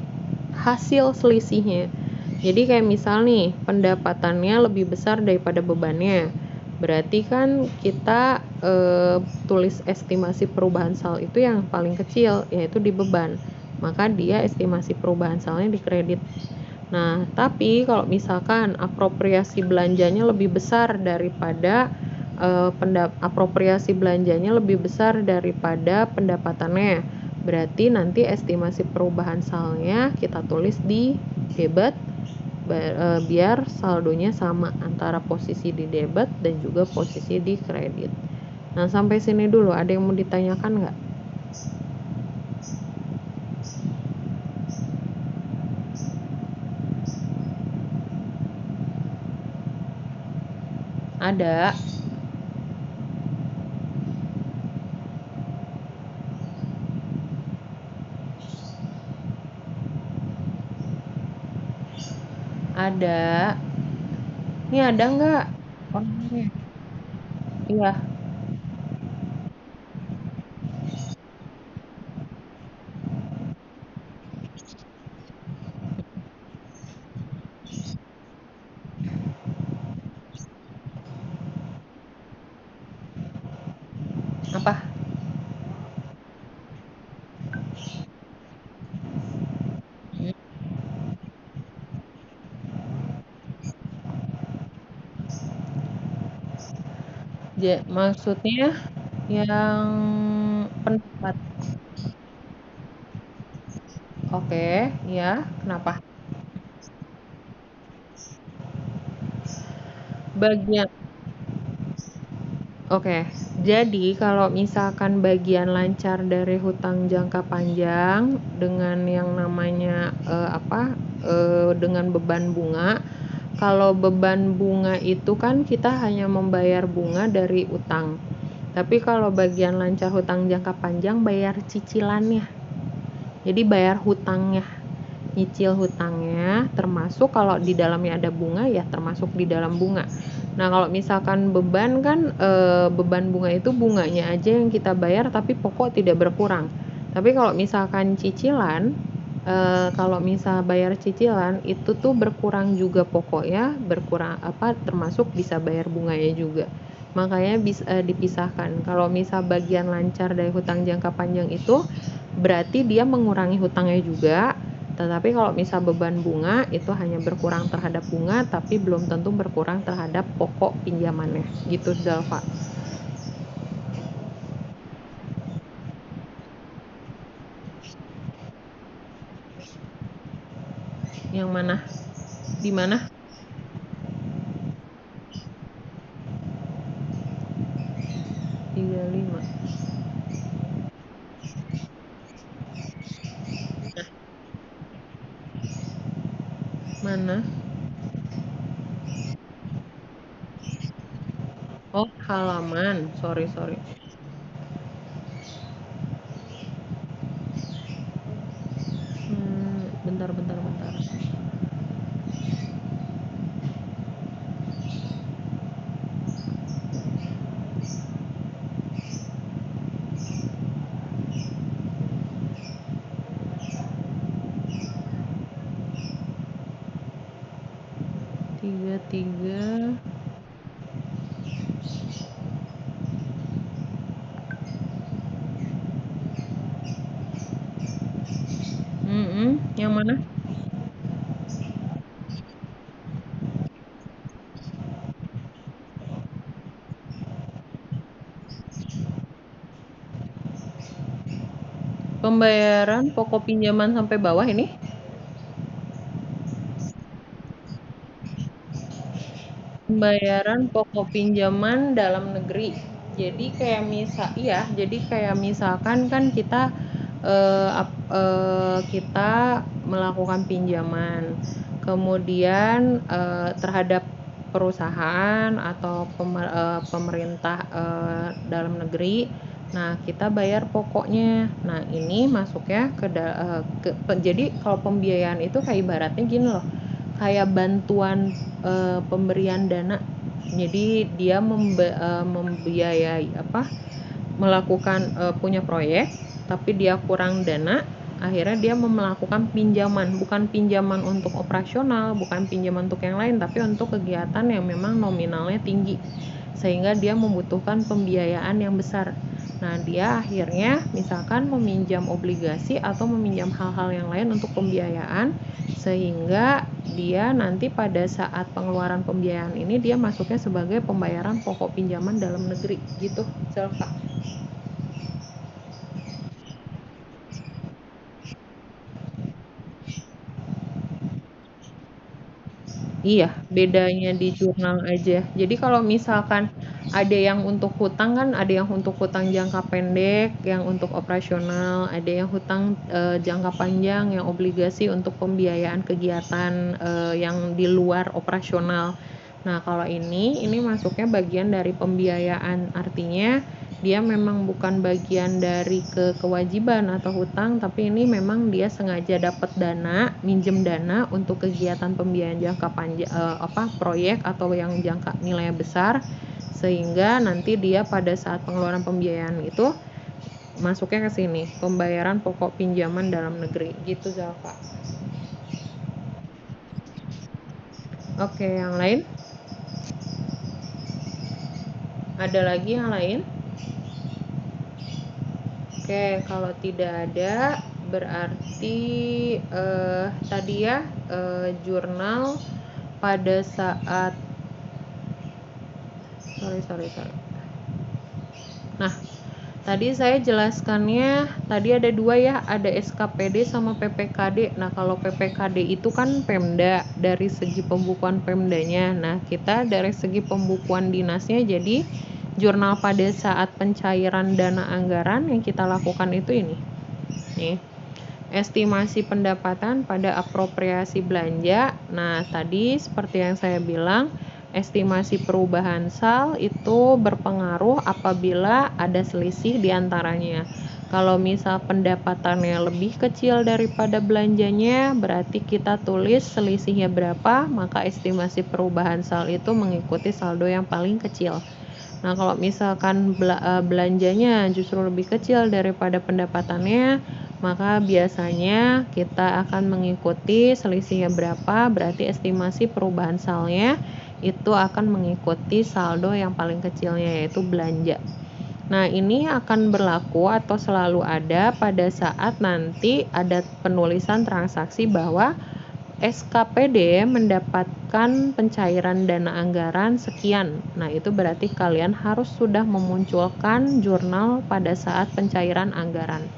hasil selisihnya. Jadi kayak misal nih, pendapatannya lebih besar daripada bebannya. Berarti kan kita tulis estimasi perubahan sal itu yang paling kecil, yaitu di beban. Maka dia estimasi perubahan salnya di kredit. Nah, tapi kalau misalkan apropriasi belanjanya lebih besar daripada apropriasi belanjanya lebih besar daripada pendapatannya, berarti nanti estimasi perubahan salnya kita tulis di debit biar saldonya sama antara posisi di debit dan juga posisi di kredit. Nah, sampai sini dulu ada yang mau ditanyakan nggak? Ada. Ada. Ini ada nggak orangnya? Iya. Apa? Maksudnya yang pendapat. Oke, ya. Kenapa? Bagian. Oke, jadi kalau misalkan bagian lancar dari hutang jangka panjang dengan yang namanya dengan beban bunga. Kalau beban bunga itu kan kita hanya membayar bunga dari utang. Tapi kalau bagian lancar hutang jangka panjang bayar cicilannya. Jadi bayar hutangnya, nyicil hutangnya, termasuk kalau di dalamnya ada bunga ya termasuk di dalam bunga. Nah, kalau misalkan beban kan beban bunga itu bunganya aja yang kita bayar tapi pokok tidak berkurang. Tapi kalau misalkan cicilan, kalau misal bayar cicilan itu tuh berkurang juga pokoknya, berkurang termasuk bisa bayar bunganya juga. Makanya bisa dipisahkan. Kalau misal bagian lancar dari hutang jangka panjang itu berarti dia mengurangi hutangnya juga. Tetapi kalau misal beban bunga itu hanya berkurang terhadap bunga tapi belum tentu berkurang terhadap pokok pinjamannya. Gitu, Zalfa. Yang mana? Di mana? 35. Mana? Oh, halaman. Sorry, sorry. Bentar, bentar, bentar. Tiga, tiga. Yang mana? Pembayaran pokok pinjaman sampai bawah ini? Pembayaran pokok pinjaman dalam negeri. Jadi kayak misalkan kan kita kita melakukan pinjaman, kemudian terhadap perusahaan atau pemerintah dalam negeri. Nah, kita bayar pokoknya. Nah, ini masuknya jadi kalau pembiayaan itu kayak ibaratnya gini loh, kayak bantuan pemberian dana. Jadi dia membiayai melakukan punya proyek tapi dia kurang dana, akhirnya dia melakukan pinjaman, bukan pinjaman untuk operasional, bukan pinjaman untuk yang lain, tapi untuk kegiatan yang memang nominalnya tinggi. sehingga dia membutuhkan pembiayaan yang besar. Nah, dia akhirnya misalkan meminjam obligasi atau meminjam hal-hal yang lain untuk pembiayaan, sehingga dia nanti pada saat pengeluaran pembiayaan ini dia masuknya sebagai pembayaran pokok pinjaman dalam negeri gitu, Selva. Iya, bedanya di jurnal aja. Jadi kalau misalkan ada yang untuk hutang kan, ada yang untuk hutang jangka pendek, yang untuk operasional, ada yang hutang jangka panjang, yang obligasi untuk pembiayaan kegiatan yang di luar operasional. Nah, kalau ini masuknya bagian dari pembiayaan, artinya dia memang bukan bagian dari kewajiban atau hutang, tapi ini memang dia sengaja dapat dana, minjem dana untuk kegiatan pembiayaan jangka panjang, proyek atau yang jangka nilainya besar, sehingga nanti dia pada saat pengeluaran pembiayaan itu masuknya ke sini, pembayaran pokok pinjaman dalam negeri, gitu Zalfa. Oke, yang lain? Ada lagi yang lain? Oke, kalau tidak ada berarti tadi ya jurnal pada saat sorry. Nah, tadi saya jelaskannya tadi ada dua ya, ada SKPD sama PPKD. Nah, kalau PPKD itu kan Pemda, dari segi pembukuan Pemdanya. Nah, kita dari segi pembukuan dinasnya, jadi jurnal pada saat pencairan dana anggaran yang kita lakukan itu ini. Nih, estimasi pendapatan pada apropriasi belanja. Nah, tadi seperti yang saya bilang, estimasi perubahan sal itu berpengaruh apabila ada selisih di antaranya. Kalau misal pendapatannya lebih kecil daripada belanjanya, berarti kita tulis selisihnya berapa, maka estimasi perubahan sal itu mengikuti saldo yang paling kecil. Nah, kalau misalkan belanjanya justru lebih kecil daripada pendapatannya, maka biasanya kita akan mengikuti selisihnya berapa, berarti estimasi perubahan salnya itu akan mengikuti saldo yang paling kecilnya, yaitu belanja. Nah, ini akan berlaku atau selalu ada pada saat nanti ada penulisan transaksi bahwa SKPD mendapatkan pencairan dana anggaran sekian. Nah, itu berarti kalian harus sudah memunculkan jurnal pada saat pencairan anggaran.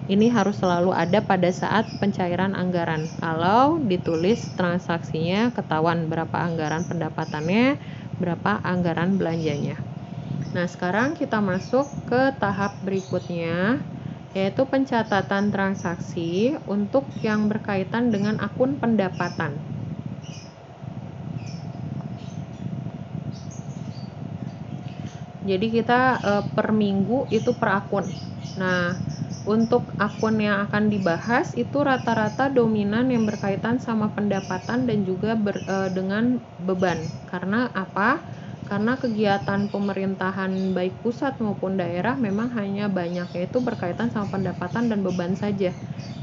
Ini harus selalu ada pada saat pencairan anggaran. Kalau ditulis transaksinya, ketahuan berapa anggaran pendapatannya, berapa anggaran belanjanya. Nah, sekarang kita masuk ke tahap berikutnya, yaitu pencatatan transaksi untuk yang berkaitan dengan akun pendapatan. Jadi kita per minggu itu per akun. Nah, untuk akun yang akan dibahas itu rata-rata dominan yang berkaitan sama pendapatan dan juga dengan beban. Karena apa? Karena kegiatan pemerintahan baik pusat maupun daerah memang hanya banyak, yaitu berkaitan sama pendapatan dan beban saja.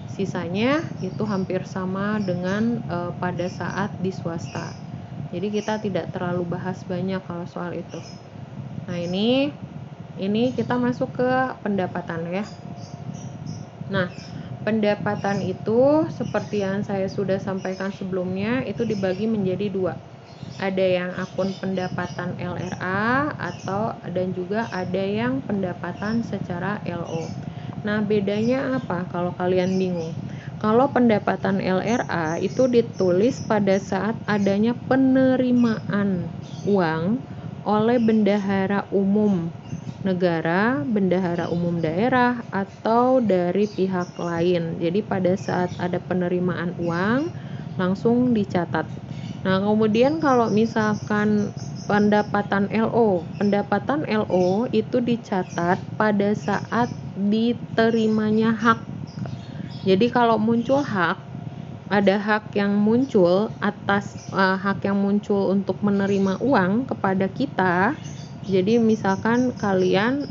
Sisanya itu hampir sama dengan pada saat di swasta. Jadi kita tidak terlalu bahas banyak kalau soal itu. Nah, ini kita masuk ke pendapatan ya. Nah, pendapatan itu seperti yang saya sudah sampaikan sebelumnya, itu dibagi menjadi dua. Ada yang akun pendapatan LRA dan juga ada yang pendapatan secara LO. Nah, bedanya apa kalau kalian bingung? Kalau pendapatan LRA itu ditulis pada saat adanya penerimaan uang oleh bendahara umum negara, bendahara umum daerah, atau dari pihak lain. Jadi pada saat ada penerimaan uang, langsung dicatat. Nah, kemudian kalau misalkan pendapatan LO itu dicatat pada saat diterimanya hak. Jadi kalau muncul hak, ada hak yang muncul atas hak yang muncul untuk menerima uang kepada kita. Jadi misalkan kalian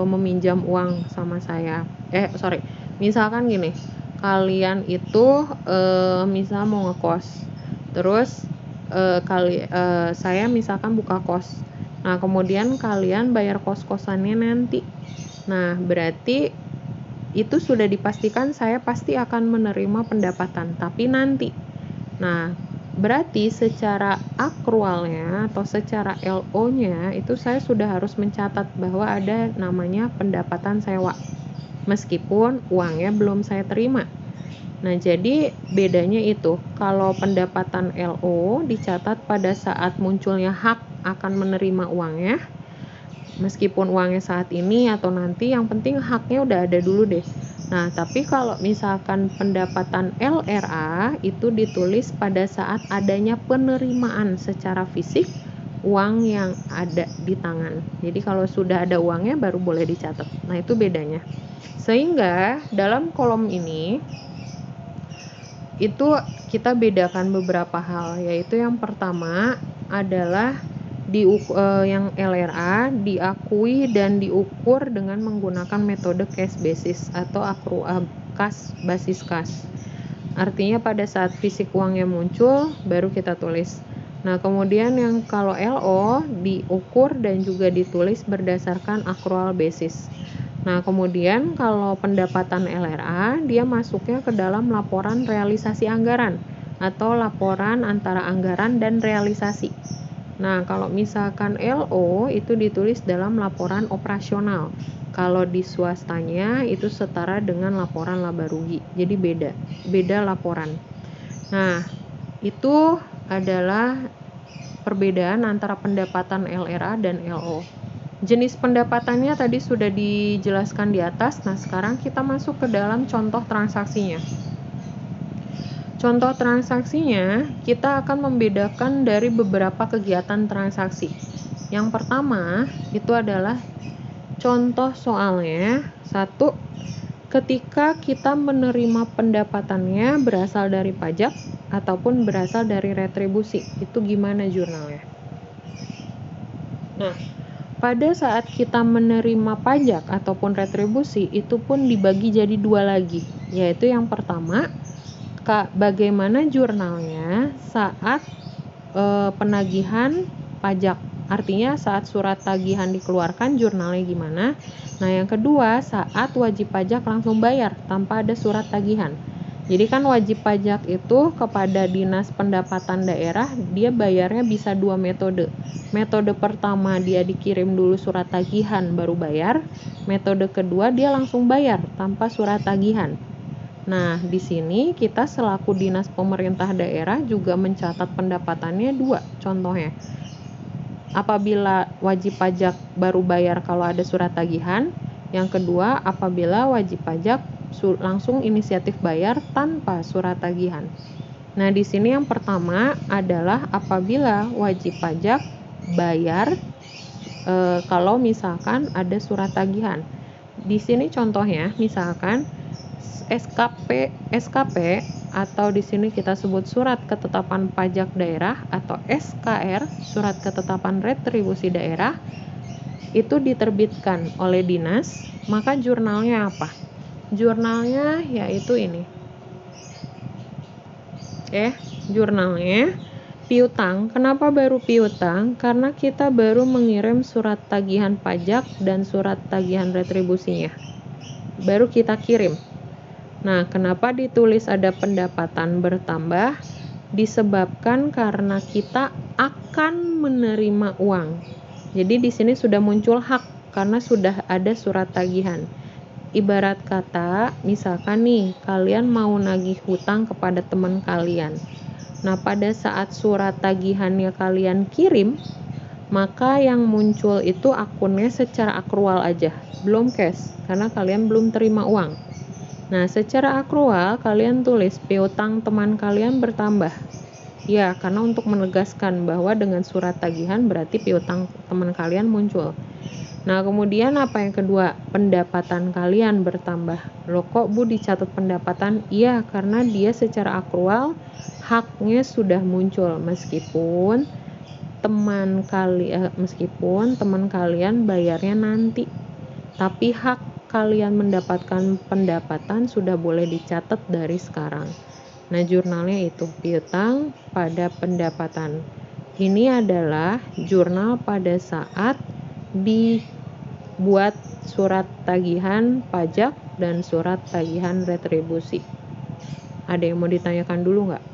meminjam uang sama saya. Misalkan gini. Kalian itu misal mau ngekos, terus saya misalkan buka kos. Nah, kemudian kalian bayar kos-kosannya nanti. Nah, berarti itu sudah dipastikan saya pasti akan menerima pendapatan, tapi nanti. Nah, berarti secara akrualnya atau secara LO-nya itu saya sudah harus mencatat bahwa ada namanya pendapatan sewa, meskipun uangnya belum saya terima. Nah, jadi bedanya itu, kalau pendapatan LO dicatat pada saat munculnya hak akan menerima uangnya, meskipun uangnya saat ini atau nanti, yang penting haknya udah ada dulu deh. Nah, tapi kalau misalkan pendapatan LRA itu ditulis pada saat adanya penerimaan secara fisik uang yang ada di tangan. Jadi kalau sudah ada uangnya baru boleh dicatat. Nah, itu bedanya. Sehingga dalam kolom ini itu kita bedakan beberapa hal, yaitu yang pertama adalah yang LRA diakui dan diukur dengan menggunakan metode cash basis atau kas basis kas. Artinya pada saat fisik uangnya muncul baru kita tulis. Nah, kemudian yang kalau LO diukur dan juga ditulis berdasarkan accrual basis. Nah, kemudian kalau pendapatan LRA, dia masuknya ke dalam laporan realisasi anggaran atau laporan antara anggaran dan realisasi. Nah, kalau misalkan LO itu ditulis dalam laporan operasional. Kalau di swastanya itu setara dengan laporan laba rugi. Jadi beda laporan. Nah, itu adalah perbedaan antara pendapatan LRA dan LO. Jenis pendapatannya tadi sudah dijelaskan di atas. Nah, sekarang kita masuk ke dalam contoh transaksinya. Contoh transaksinya, kita akan membedakan dari beberapa kegiatan transaksi. Yang pertama, itu adalah contoh soalnya. 1. Ketika kita menerima pendapatannya berasal dari pajak ataupun berasal dari retribusi, itu gimana jurnalnya? Nah, pada saat kita menerima pajak ataupun retribusi, itu pun dibagi jadi 2 lagi, yaitu yang pertama, bagaimana jurnalnya saat penagihan pajak. Artinya saat surat tagihan dikeluarkan, jurnalnya gimana. Nah, yang kedua, saat wajib pajak langsung bayar tanpa ada surat tagihan. Jadi kan wajib pajak itu kepada Dinas Pendapatan Daerah, dia bayarnya bisa 2 metode. Metode pertama dia dikirim dulu surat tagihan baru bayar. Metode kedua dia langsung bayar tanpa surat tagihan. Nah, di sini kita selaku Dinas Pemerintah Daerah juga mencatat pendapatannya 2 contohnya. Apabila wajib pajak baru bayar kalau ada surat tagihan. Yang kedua, apabila wajib pajak langsung inisiatif bayar tanpa surat tagihan. Nah, di sini yang pertama adalah apabila wajib pajak bayar kalau misalkan ada surat tagihan. Di sini contohnya, misalkan SKP atau di sini kita sebut surat ketetapan pajak daerah atau SKR, surat ketetapan retribusi daerah, itu diterbitkan oleh dinas, maka jurnalnya apa? Jurnalnya yaitu ini. Jurnalnya piutang. Kenapa baru piutang? Karena kita baru mengirim surat tagihan pajak dan surat tagihan retribusinya. Baru kita kirim. Nah, kenapa ditulis ada pendapatan bertambah? Disebabkan karena kita akan menerima uang. Jadi di sini sudah muncul hak karena sudah ada surat tagihan. Ibarat kata, misalkan nih, kalian mau nagih hutang kepada teman kalian. Nah, pada saat surat tagihannya kalian kirim, maka yang muncul itu akunnya secara akrual aja, belum cash, karena kalian belum terima uang. Nah, secara akrual kalian tulis piutang teman kalian bertambah. Ya, karena untuk menegaskan bahwa dengan surat tagihan berarti piutang teman kalian muncul. Nah, kemudian apa yang kedua? Pendapatan kalian bertambah. Loh, kok Bu dicatat pendapatan? Iya, karena dia secara akrual haknya sudah muncul meskipun teman kalian bayarnya nanti. Tapi hak kalian mendapatkan pendapatan sudah boleh dicatat dari sekarang. Nah, jurnalnya itu piutang pada pendapatan. Ini adalah jurnal pada saat dibuat surat tagihan pajak dan surat tagihan retribusi. Ada yang mau ditanyakan dulu nggak?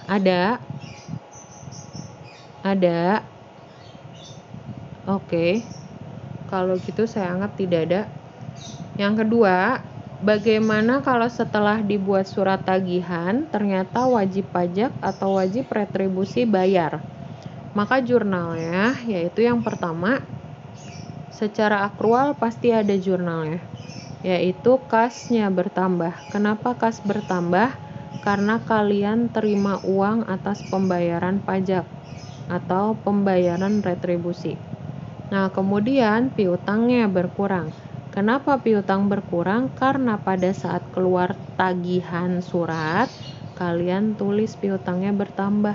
Ada? Ada? Oke. Kalau gitu saya anggap tidak ada. Yang kedua, bagaimana kalau setelah dibuat surat tagihan ternyata wajib pajak atau wajib retribusi bayar? Maka jurnalnya yaitu yang pertama, secara akrual pasti ada jurnalnya, yaitu kasnya bertambah. Kenapa kas bertambah? Karena kalian terima uang atas pembayaran pajak atau pembayaran retribusi. Nah, kemudian piutangnya berkurang. Kenapa piutang berkurang? Karena pada saat keluar tagihan surat, kalian tulis piutangnya bertambah.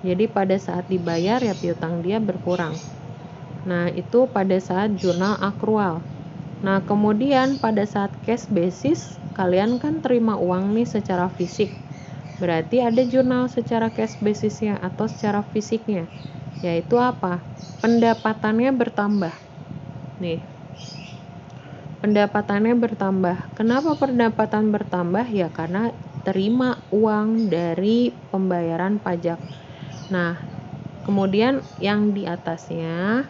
Jadi pada saat dibayar ya piutang dia berkurang. Nah, itu pada saat jurnal akrual. Nah, kemudian pada saat cash basis, kalian kan terima uang nih secara fisik. Berarti ada jurnal secara cash basisnya atau secara fisiknya. Yaitu apa? Pendapatannya bertambah. Nih, pendapatannya bertambah. Kenapa pendapatan bertambah? Ya karena terima uang dari pembayaran pajak. Nah, kemudian yang di atasnya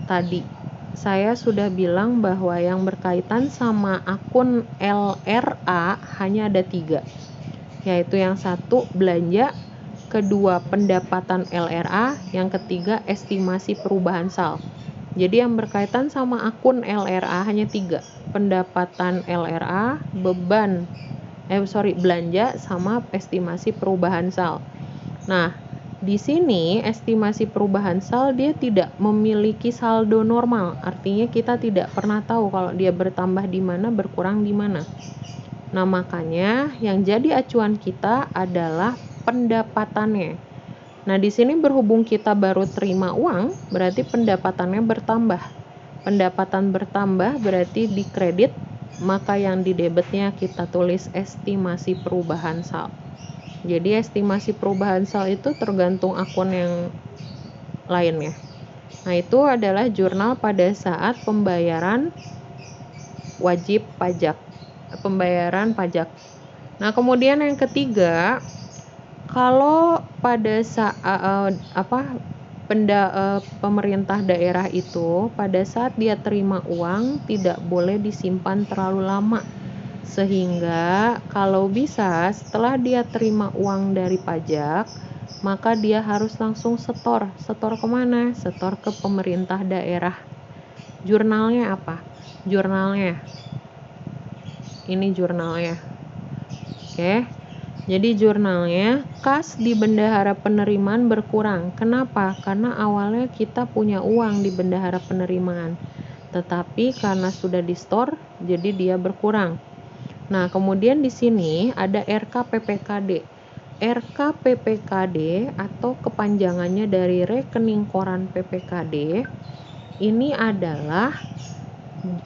tadi saya sudah bilang bahwa yang berkaitan sama akun LRA hanya ada 3, yaitu yang satu belanja, kedua pendapatan LRA, yang ketiga estimasi perubahan sal. Jadi yang berkaitan sama akun LRA hanya 3, pendapatan LRA, belanja sama estimasi perubahan sal. Nah, di sini estimasi perubahan sal dia tidak memiliki saldo normal, artinya kita tidak pernah tahu kalau dia bertambah di mana, berkurang di mana. Nah, makanya yang jadi acuan kita adalah pendapatannya. Nah, di sini berhubung kita baru terima uang, berarti pendapatannya bertambah. Pendapatan bertambah berarti dikredit, maka yang di debitnya kita tulis estimasi perubahan sal. Jadi estimasi perubahan sal itu tergantung akun yang lainnya. Nah, itu adalah jurnal pada saat pembayaran wajib pajak, pembayaran pajak. Nah, kemudian yang ketiga, kalau pada saat pemerintah daerah itu pada saat dia terima uang tidak boleh disimpan terlalu lama. Sehingga kalau bisa setelah dia terima uang dari pajak, maka dia harus langsung setor. Setor kemana? Setor ke pemerintah daerah. Jurnalnya apa? Jurnalnya. Ini jurnalnya. Oke. Jadi jurnalnya kas di bendahara penerimaan berkurang. Kenapa? Karena awalnya kita punya uang di bendahara penerimaan. Tetapi karena sudah di store, jadi dia berkurang. Nah, kemudian di sini ada RKPPKD. RKPPKD atau kepanjangannya dari rekening koran PPKD, ini adalah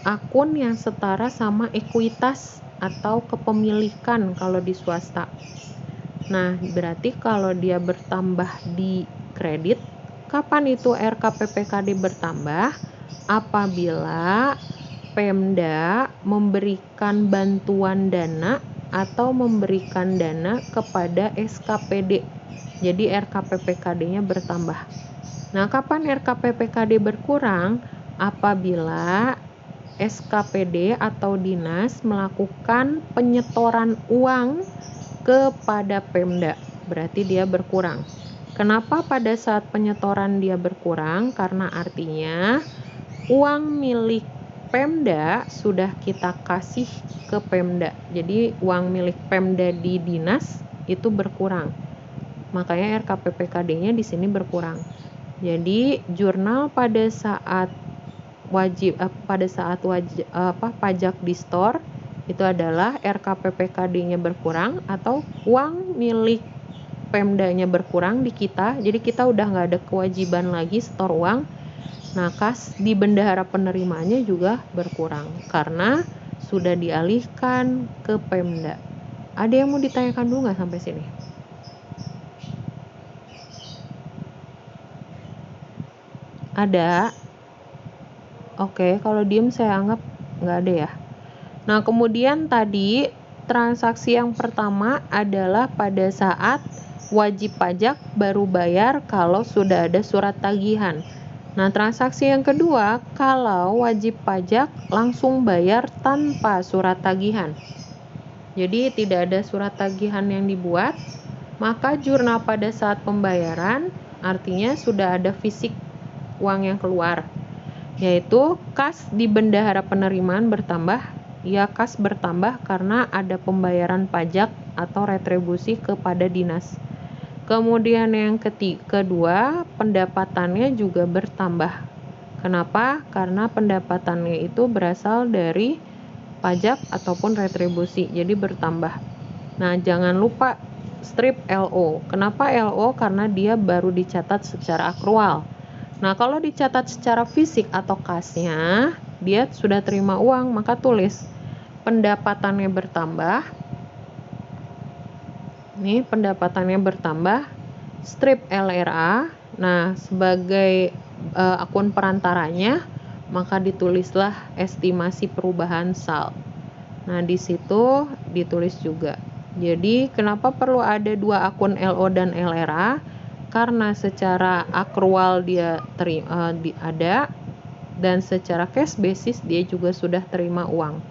akun yang setara sama ekuitas atau kepemilikan kalau di swasta. Nah, berarti kalau dia bertambah di kredit, kapan itu RKPPKD bertambah? Apabila Pemda memberikan bantuan dana atau memberikan dana kepada SKPD. Jadi RKPPKD-nya bertambah. Nah, kapan RKPPKD berkurang? Apabila SKPD atau dinas melakukan penyetoran uang kepada Pemda, berarti dia berkurang. Kenapa pada saat penyetoran dia berkurang? Karena artinya uang milik Pemda sudah kita kasih ke Pemda. Jadi uang milik Pemda di dinas itu berkurang. Makanya RKPPKD-nya di sini berkurang. Jadi jurnal pada saat pajak di store itu adalah RKPPKD-nya berkurang atau uang milik Pemdanya berkurang di kita. Jadi kita udah nggak ada kewajiban lagi setor uang. Nah, kas di bendahara penerimaannya juga berkurang karena sudah dialihkan ke Pemda. Ada yang mau ditanyakan dulu nggak sampai sini? Ada? Oke, kalau diem saya anggap nggak ada ya. Nah, kemudian tadi transaksi yang pertama adalah pada saat wajib pajak baru bayar kalau sudah ada surat tagihan. Nah, transaksi yang kedua kalau wajib pajak langsung bayar tanpa surat tagihan. Jadi tidak ada surat tagihan yang dibuat, maka jurnal pada saat pembayaran artinya sudah ada fisik uang yang keluar, yaitu kas di bendahara penerimaan bertambah. Ya, kas bertambah karena ada pembayaran pajak atau retribusi kepada dinas. Kemudian yang kedua, pendapatannya juga bertambah. Kenapa? Karena pendapatannya itu berasal dari pajak ataupun retribusi, jadi bertambah. Nah, jangan lupa strip LO. Kenapa LO? Karena dia baru dicatat secara akrual. Nah, kalau dicatat secara fisik atau kasnya, dia sudah terima uang, maka tulis pendapatannya bertambah. Ini pendapatannya bertambah, strip LRA. Nah, sebagai akun perantaranya, maka ditulislah estimasi perubahan SAL. Nah, di situ ditulis juga. Jadi, kenapa perlu ada dua akun LO dan LRA? Karena secara akrual dia ada, dan secara cash basis dia juga sudah terima uang.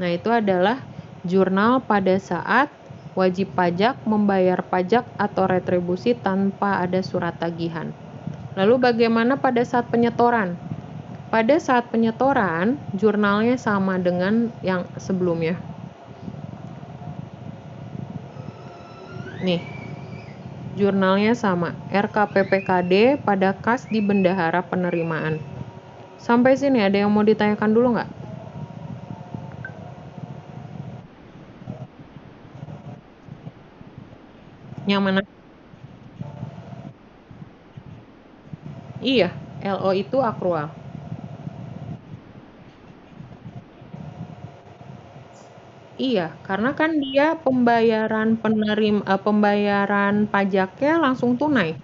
Nah, itu adalah jurnal pada saat wajib pajak membayar pajak atau retribusi tanpa ada surat tagihan. Lalu bagaimana pada saat penyetoran? Pada saat penyetoran, jurnalnya sama dengan yang sebelumnya. Nih, jurnalnya sama, RKPPKD pada kas di bendahara penerimaan. Sampai sini ada yang mau ditanyakan dulu nggak? Yang mana? Iya, LO itu akrual. Iya, karena kan dia pembayaran pajaknya langsung tunai.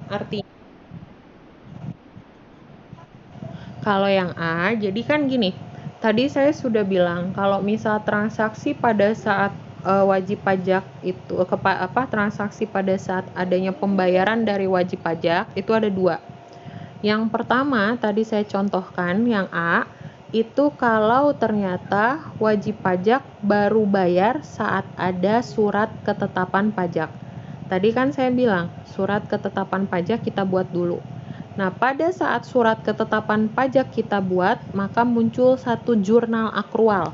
Artinya kalau yang A, jadi kan gini. Tadi saya sudah bilang kalau misal transaksi pada saat wajib pajak itu transaksi pada saat adanya pembayaran dari wajib pajak itu ada dua. Yang pertama tadi saya contohkan yang A itu kalau ternyata wajib pajak baru bayar saat ada surat ketetapan pajak. Tadi kan saya bilang surat ketetapan pajak kita buat dulu. Nah, pada saat surat ketetapan pajak kita buat, maka muncul satu jurnal akrual.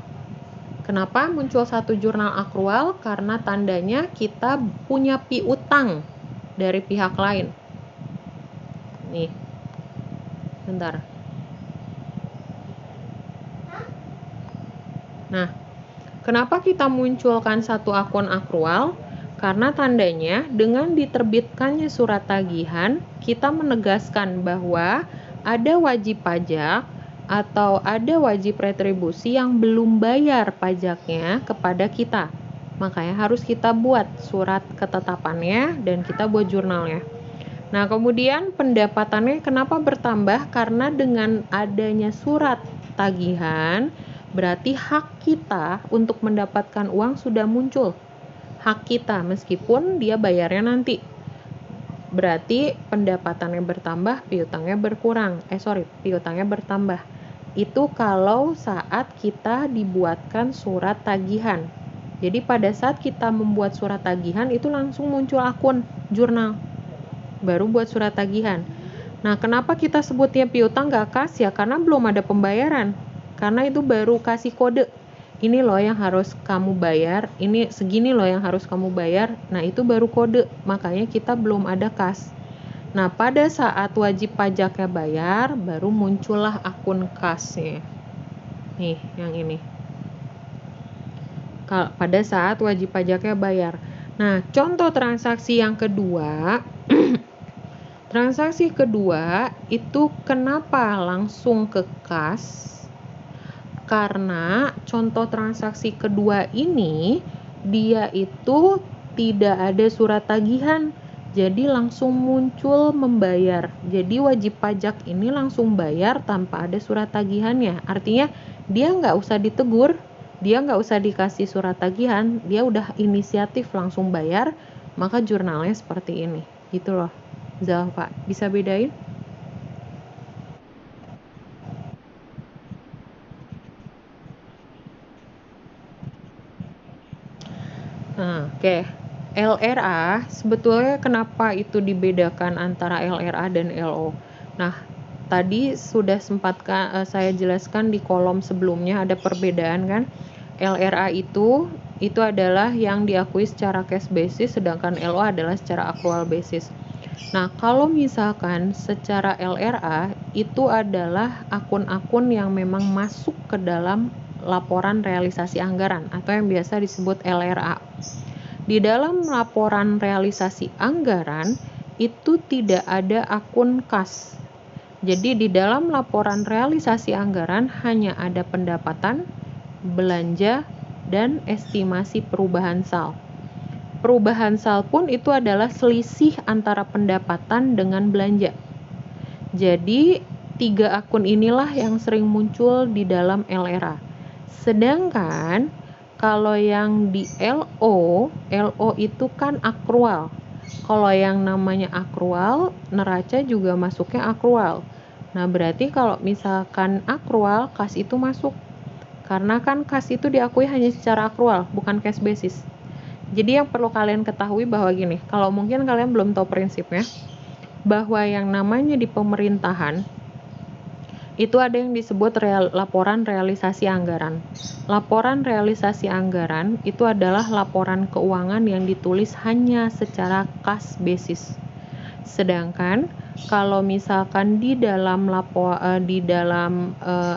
Kenapa muncul satu jurnal akrual? Karena tandanya kita punya piutang dari pihak lain. Nih, bentar. Nah, kenapa kita munculkan satu akun akrual? Karena tandanya dengan diterbitkannya surat tagihan, kita menegaskan bahwa ada wajib pajak atau ada wajib retribusi yang belum bayar pajaknya kepada kita. Makanya harus kita buat surat ketetapannya dan kita buat jurnalnya. Nah, kemudian pendapatannya kenapa bertambah? Karena dengan adanya surat tagihan, berarti hak kita untuk mendapatkan uang sudah muncul. Hak kita meskipun dia bayarnya nanti. Berarti pendapatannya bertambah, piutangnya berkurang. Piutangnya bertambah. Itu kalau saat kita dibuatkan surat tagihan. Jadi pada saat kita membuat surat tagihan itu langsung muncul akun jurnal. Baru buat surat tagihan. Nah, kenapa kita sebutnya piutang nggak kas ya? Karena belum ada pembayaran. Karena itu baru kasih kode. Ini loh yang harus kamu bayar, ini segini loh yang harus kamu bayar. Nah, itu baru kode, makanya kita belum ada kas. Nah, pada saat wajib pajaknya bayar, baru muncullah akun kasnya. Nih, yang ini. Pada saat wajib pajaknya bayar. Nah, contoh transaksi yang kedua, Transaksi kedua itu kenapa langsung ke kas? Karena contoh transaksi kedua ini dia itu tidak ada surat tagihan, jadi langsung muncul membayar. Jadi wajib pajak ini langsung bayar tanpa ada surat tagihannya. Artinya dia nggak usah ditegur, dia nggak usah dikasih surat tagihan, dia udah inisiatif langsung bayar, maka jurnalnya seperti ini. Gitu loh. Zalfa, bisa bedain? Nah, oke. LRA sebetulnya kenapa itu dibedakan antara LRA dan LO? Nah, tadi sudah sempat saya jelaskan di kolom sebelumnya ada perbedaan kan. LRA itu adalah yang diakui secara cash basis, sedangkan LO adalah secara accrual basis. Nah, kalau misalkan secara LRA itu adalah akun-akun yang memang masuk ke dalam laporan realisasi anggaran atau yang biasa disebut LRA. Di dalam laporan realisasi anggaran itu tidak ada akun kas. Jadi di dalam laporan realisasi anggaran hanya ada pendapatan, belanja, dan estimasi perubahan sal. Perubahan sal pun itu adalah selisih antara pendapatan dengan belanja. Jadi 3 akun inilah yang sering muncul di dalam LRA. Sedangkan kalau yang di LO itu kan akrual. Kalau yang namanya akrual, neraca juga masuknya akrual. Nah, berarti kalau misalkan akrual, kas itu masuk. Karena kan kas itu diakui hanya secara akrual, bukan cash basis. Jadi yang perlu kalian ketahui bahwa gini, kalau mungkin kalian belum tahu prinsipnya, bahwa yang namanya di pemerintahan itu ada yang disebut laporan realisasi anggaran. Laporan realisasi anggaran itu adalah laporan keuangan yang ditulis hanya secara kas basis. Sedangkan kalau misalkan di dalam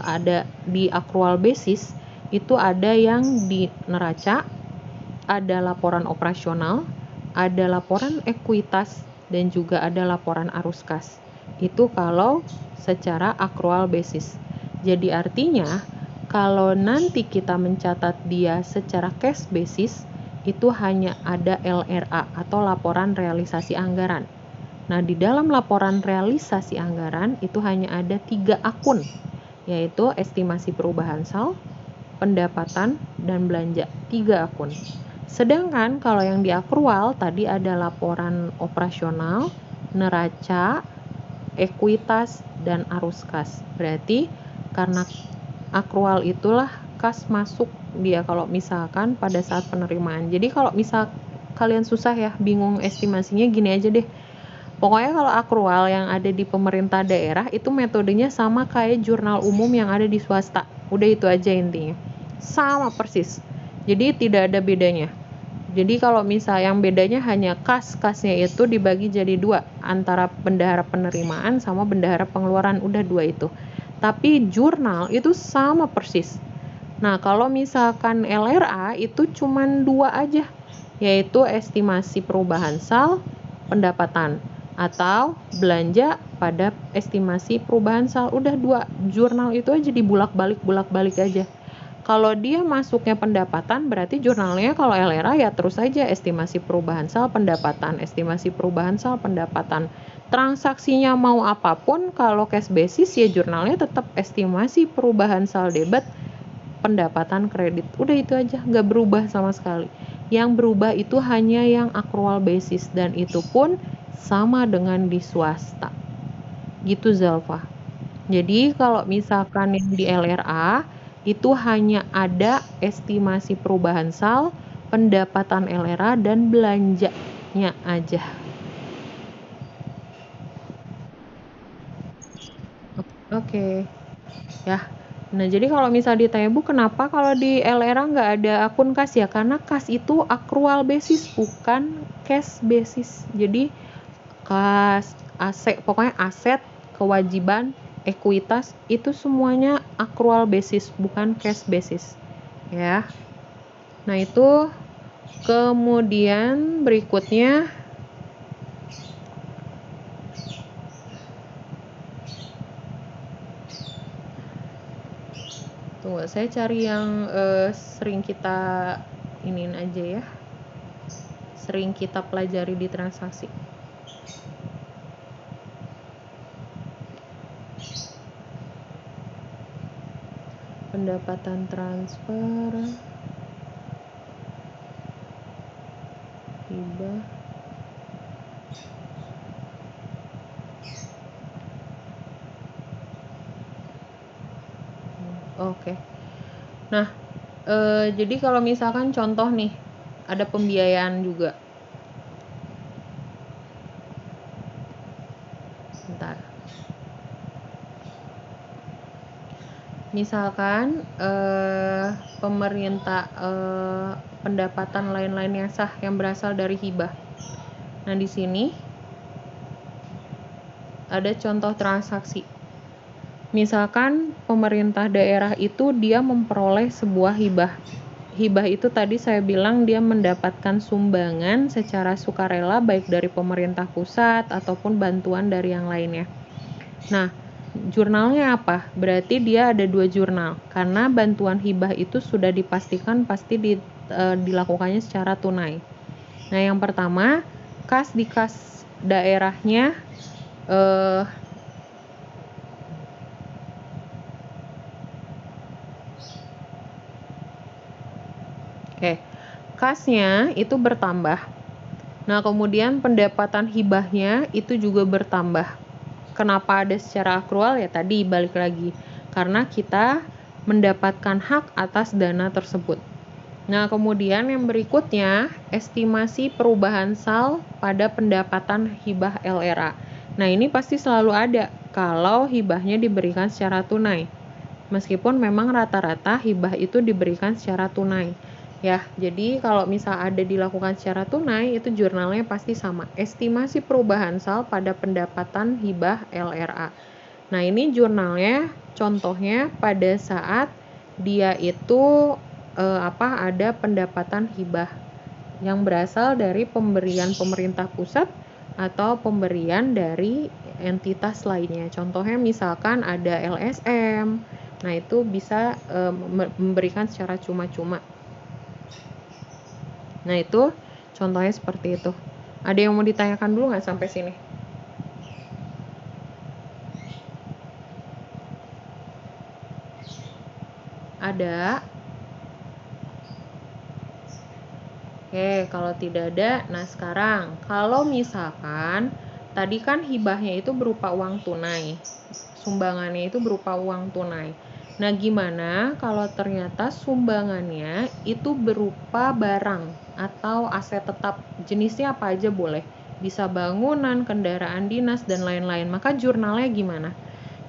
ada di accrual basis itu ada yang di neraca, ada laporan operasional, ada laporan ekuitas, dan juga ada laporan arus kas. Itu kalau secara accrual basis. Jadi artinya kalau nanti kita mencatat dia secara cash basis itu hanya ada LRA atau laporan realisasi anggaran. Nah, di dalam laporan realisasi anggaran itu hanya ada 3 akun, yaitu estimasi perubahan sal, pendapatan, dan belanja. 3 akun. Sedangkan kalau yang di akrual tadi ada laporan operasional, neraca, ekuitas, dan arus kas. Berarti karena akrual itulah kas masuk dia kalau misalkan pada saat penerimaan. Jadi kalau misal kalian susah ya bingung estimasinya, gini aja deh. Pokoknya kalau akrual yang ada di pemerintah daerah itu metodenya sama kayak jurnal umum yang ada di swasta. Udah itu aja intinya. Sama persis. Jadi tidak ada bedanya. Jadi kalau misal yang bedanya hanya kasnya itu dibagi jadi 2 antara bendahara penerimaan sama bendahara pengeluaran, udah 2 itu. Tapi jurnal itu sama persis. Nah, kalau misalkan LRA itu cuman 2 aja, yaitu estimasi perubahan sal, pendapatan, atau belanja pada estimasi perubahan sal. Udah 2 jurnal itu aja dibulak-balik aja. Kalau dia masuknya pendapatan, berarti jurnalnya kalau LRA ya terus saja estimasi perubahan sal, pendapatan, estimasi perubahan sal, pendapatan. Transaksinya mau apapun, kalau cash basis ya jurnalnya tetap estimasi perubahan sal debit, pendapatan kredit. Udah itu aja, nggak berubah sama sekali. Yang berubah itu hanya yang accrual basis, dan itu pun sama dengan di swasta. Gitu Zalfa. Jadi kalau misalkan yang di LRA itu hanya ada estimasi perubahan sal, pendapatan LRA, dan belanjanya aja. Oke. Ya. Nah, jadi kalau misal ditanya, Bu, kenapa kalau di LRA nggak ada akun kas ya? Karena kas itu accrual basis, bukan cash basis. Jadi kas, aset, pokoknya aset, kewajiban, ekuitas itu semuanya accrual basis, bukan cash basis. Ya. Nah, itu kemudian berikutnya Tunggu, saya cari yang sering kita iniin aja ya. Sering kita pelajari di transaksi. Pendapatan transfer, hibah, oke. Nah, jadi kalau misalkan contoh nih, ada pembiayaan juga. Bentar. Misalkan pemerintah pendapatan lain-lain yang sah yang berasal dari hibah. Nah, di sini ada contoh transaksi. Misalkan pemerintah daerah itu dia memperoleh sebuah hibah. Hibah itu tadi saya bilang dia mendapatkan sumbangan secara sukarela baik dari pemerintah pusat ataupun bantuan dari yang lainnya. Nah, jurnalnya apa? Berarti dia ada 2 jurnal. Karena bantuan hibah itu sudah dipastikan pasti dilakukannya secara tunai. Nah, yang pertama, kas di kas daerahnya kasnya itu bertambah. Nah, kemudian pendapatan hibahnya itu juga bertambah. Kenapa ada secara akrual? Ya tadi balik lagi. Karena kita mendapatkan hak atas dana tersebut. Nah, kemudian yang berikutnya, estimasi perubahan sal pada pendapatan hibah LRA. Nah, ini pasti selalu ada kalau hibahnya diberikan secara tunai. Meskipun memang rata-rata hibah itu diberikan secara tunai. Ya, jadi kalau misal ada dilakukan secara tunai, itu jurnalnya pasti sama. Estimasi perubahan sal pada pendapatan hibah LRA. Nah, ini jurnalnya, contohnya pada saat dia itu ada pendapatan hibah yang berasal dari pemberian pemerintah pusat atau pemberian dari entitas lainnya. Contohnya misalkan ada LSM. Nah, itu bisa memberikan secara cuma-cuma. Nah, itu contohnya seperti itu. Ada yang mau ditanyakan dulu nggak sampai sini? Ada? Oke, kalau tidak ada, nah sekarang kalau misalkan tadi kan hibahnya itu berupa uang tunai, sumbangannya itu berupa uang tunai. Nah, gimana kalau ternyata sumbangannya itu berupa barang atau aset tetap, jenisnya apa aja boleh, bisa bangunan, kendaraan dinas, dan lain-lain. Maka jurnalnya gimana?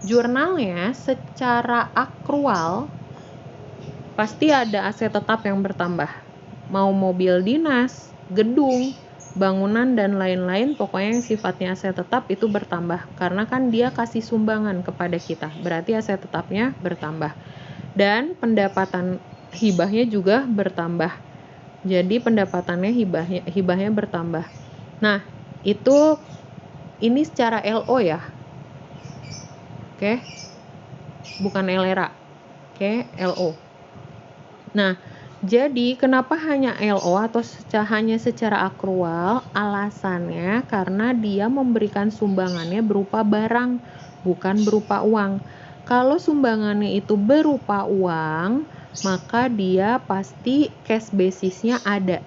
Jurnalnya secara akrual pasti ada aset tetap yang bertambah. Mau mobil dinas, gedung, bangunan, dan lain-lain, pokoknya yang sifatnya aset tetap itu bertambah. Karena kan dia kasih sumbangan kepada kita, berarti aset tetapnya bertambah. Dan pendapatan hibahnya juga bertambah. Jadi pendapatannya hibahnya bertambah. Nah, ini secara LO ya. Oke. Bukan LRA. Oke, LO. Nah, jadi kenapa hanya LO atau hanya secara akrual? Alasannya karena dia memberikan sumbangannya berupa barang, bukan berupa uang. Kalau sumbangannya itu berupa uang, maka dia pasti cash basisnya ada.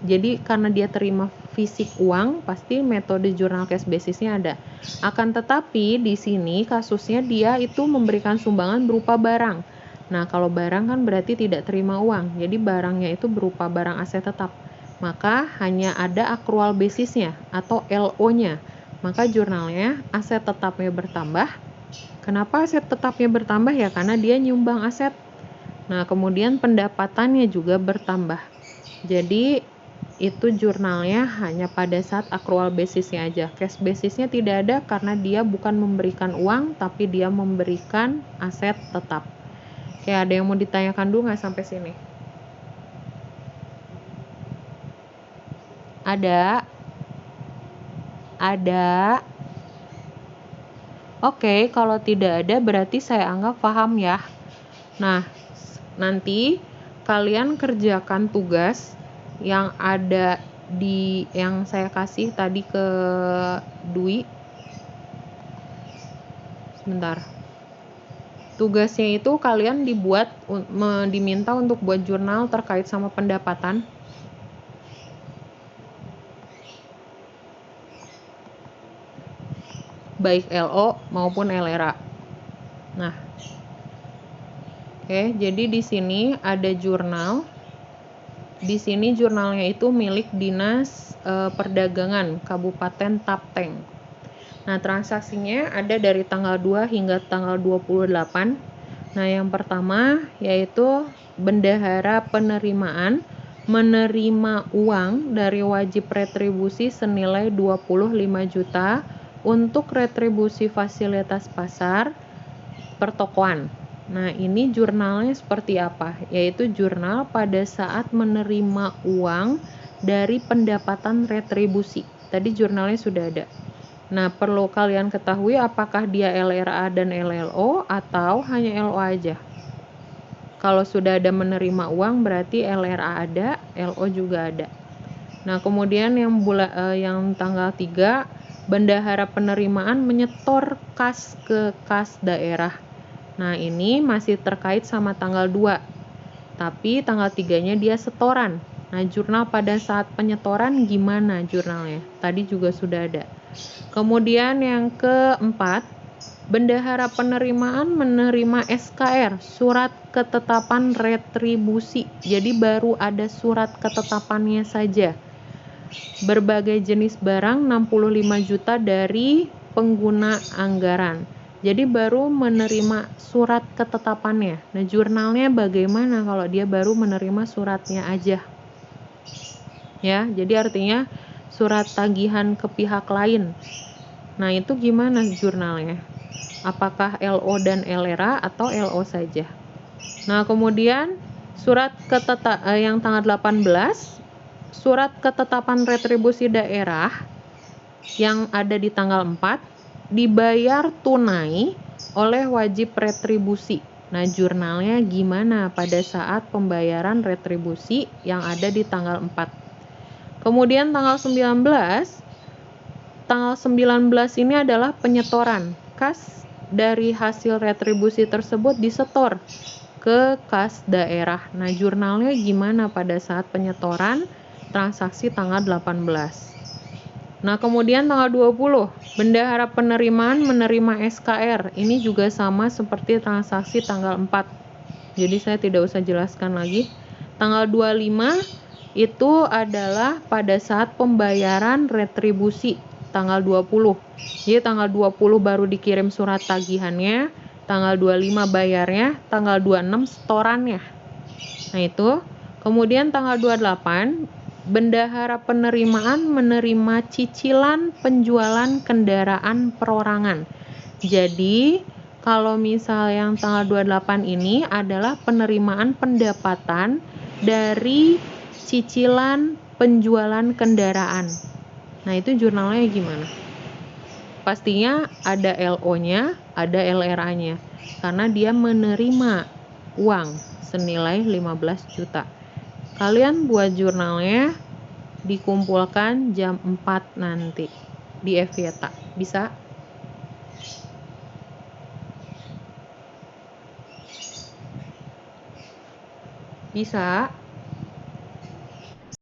Jadi karena dia terima fisik uang, pasti metode jurnal cash basisnya ada. Akan tetapi di sini kasusnya dia itu memberikan sumbangan berupa barang. Nah, kalau barang kan berarti tidak terima uang. Jadi barangnya itu berupa barang aset tetap. Maka hanya ada accrual basisnya atau LO-nya. Maka jurnalnya aset tetapnya bertambah. Kenapa aset tetapnya bertambah ya? Karena dia nyumbang aset. Nah, kemudian pendapatannya juga bertambah. Jadi itu jurnalnya hanya pada saat accrual basisnya aja. Cash basisnya tidak ada karena dia bukan memberikan uang, tapi dia memberikan aset tetap. Oke, ada yang mau ditanyakan dulu nggak sampai sini? Ada? Ada? Oke, kalau tidak ada berarti saya anggap paham ya. Nah, nanti kalian kerjakan tugas yang ada yang saya kasih tadi ke Dwi. Sebentar. Tugasnya itu kalian diminta untuk buat jurnal terkait sama pendapatan. Baik LO maupun LRA. Nah, oke, jadi di sini ada jurnal. Di sini jurnalnya itu milik Dinas Perdagangan Kabupaten Tapteng. Nah, transaksinya ada dari tanggal 2 hingga tanggal 28. Nah, yang pertama yaitu bendahara penerimaan menerima uang dari wajib retribusi senilai 25 juta untuk retribusi fasilitas pasar pertokoan. Nah, ini jurnalnya seperti apa? Yaitu jurnal pada saat menerima uang dari pendapatan retribusi. Tadi jurnalnya sudah ada. Nah, perlu kalian ketahui apakah dia LRA dan LLO atau hanya LO aja. Kalau sudah ada menerima uang berarti LRA ada, LO juga ada. Nah, kemudian yang tanggal 3, bendahara penerimaan menyetor kas ke kas daerah. Nah, ini masih terkait sama tanggal 2. Tapi tanggal 3-nya dia setoran. Nah, jurnal pada saat penyetoran gimana jurnalnya? Tadi juga sudah ada. Kemudian yang keempat, bendahara penerimaan menerima SKR, surat ketetapan retribusi. Jadi baru ada surat ketetapannya saja. Berbagai jenis barang 65 juta dari pengguna anggaran. Jadi baru menerima surat ketetapannya. Nah, jurnalnya bagaimana kalau dia baru menerima suratnya aja? Ya, jadi artinya surat tagihan ke pihak lain. Nah, itu gimana jurnalnya? Apakah LO dan LRA atau LO saja? Nah, kemudian surat yang tanggal 18, surat ketetapan retribusi daerah yang ada di tanggal 4 dibayar tunai oleh wajib retribusi. Nah, jurnalnya gimana pada saat pembayaran retribusi yang ada di tanggal 4? Kemudian tanggal 19 ini adalah penyetoran. Kas dari hasil retribusi tersebut disetor ke kas daerah. Nah, jurnalnya gimana pada saat penyetoran transaksi tanggal 18. Nah, kemudian tanggal 20, bendahara penerimaan menerima SKR. Ini juga sama seperti transaksi tanggal 4. Jadi saya tidak usah jelaskan lagi. Tanggal 25 itu adalah pada saat pembayaran retribusi tanggal 20. Jadi tanggal 20 baru dikirim surat tagihannya, tanggal 25 bayarnya, tanggal 26 setorannya. Nah, itu. Kemudian tanggal 28, bendahara penerimaan menerima cicilan penjualan kendaraan perorangan. Jadi, kalau misal yang tanggal 28 ini adalah penerimaan pendapatan dari cicilan penjualan kendaraan. Nah, itu jurnalnya gimana? Pastinya ada LO-nya, ada LRA-nya. Karena dia menerima uang senilai 15 juta. Kalian buat jurnalnya, dikumpulkan jam 4 nanti di Evieta. Bisa? Bisa?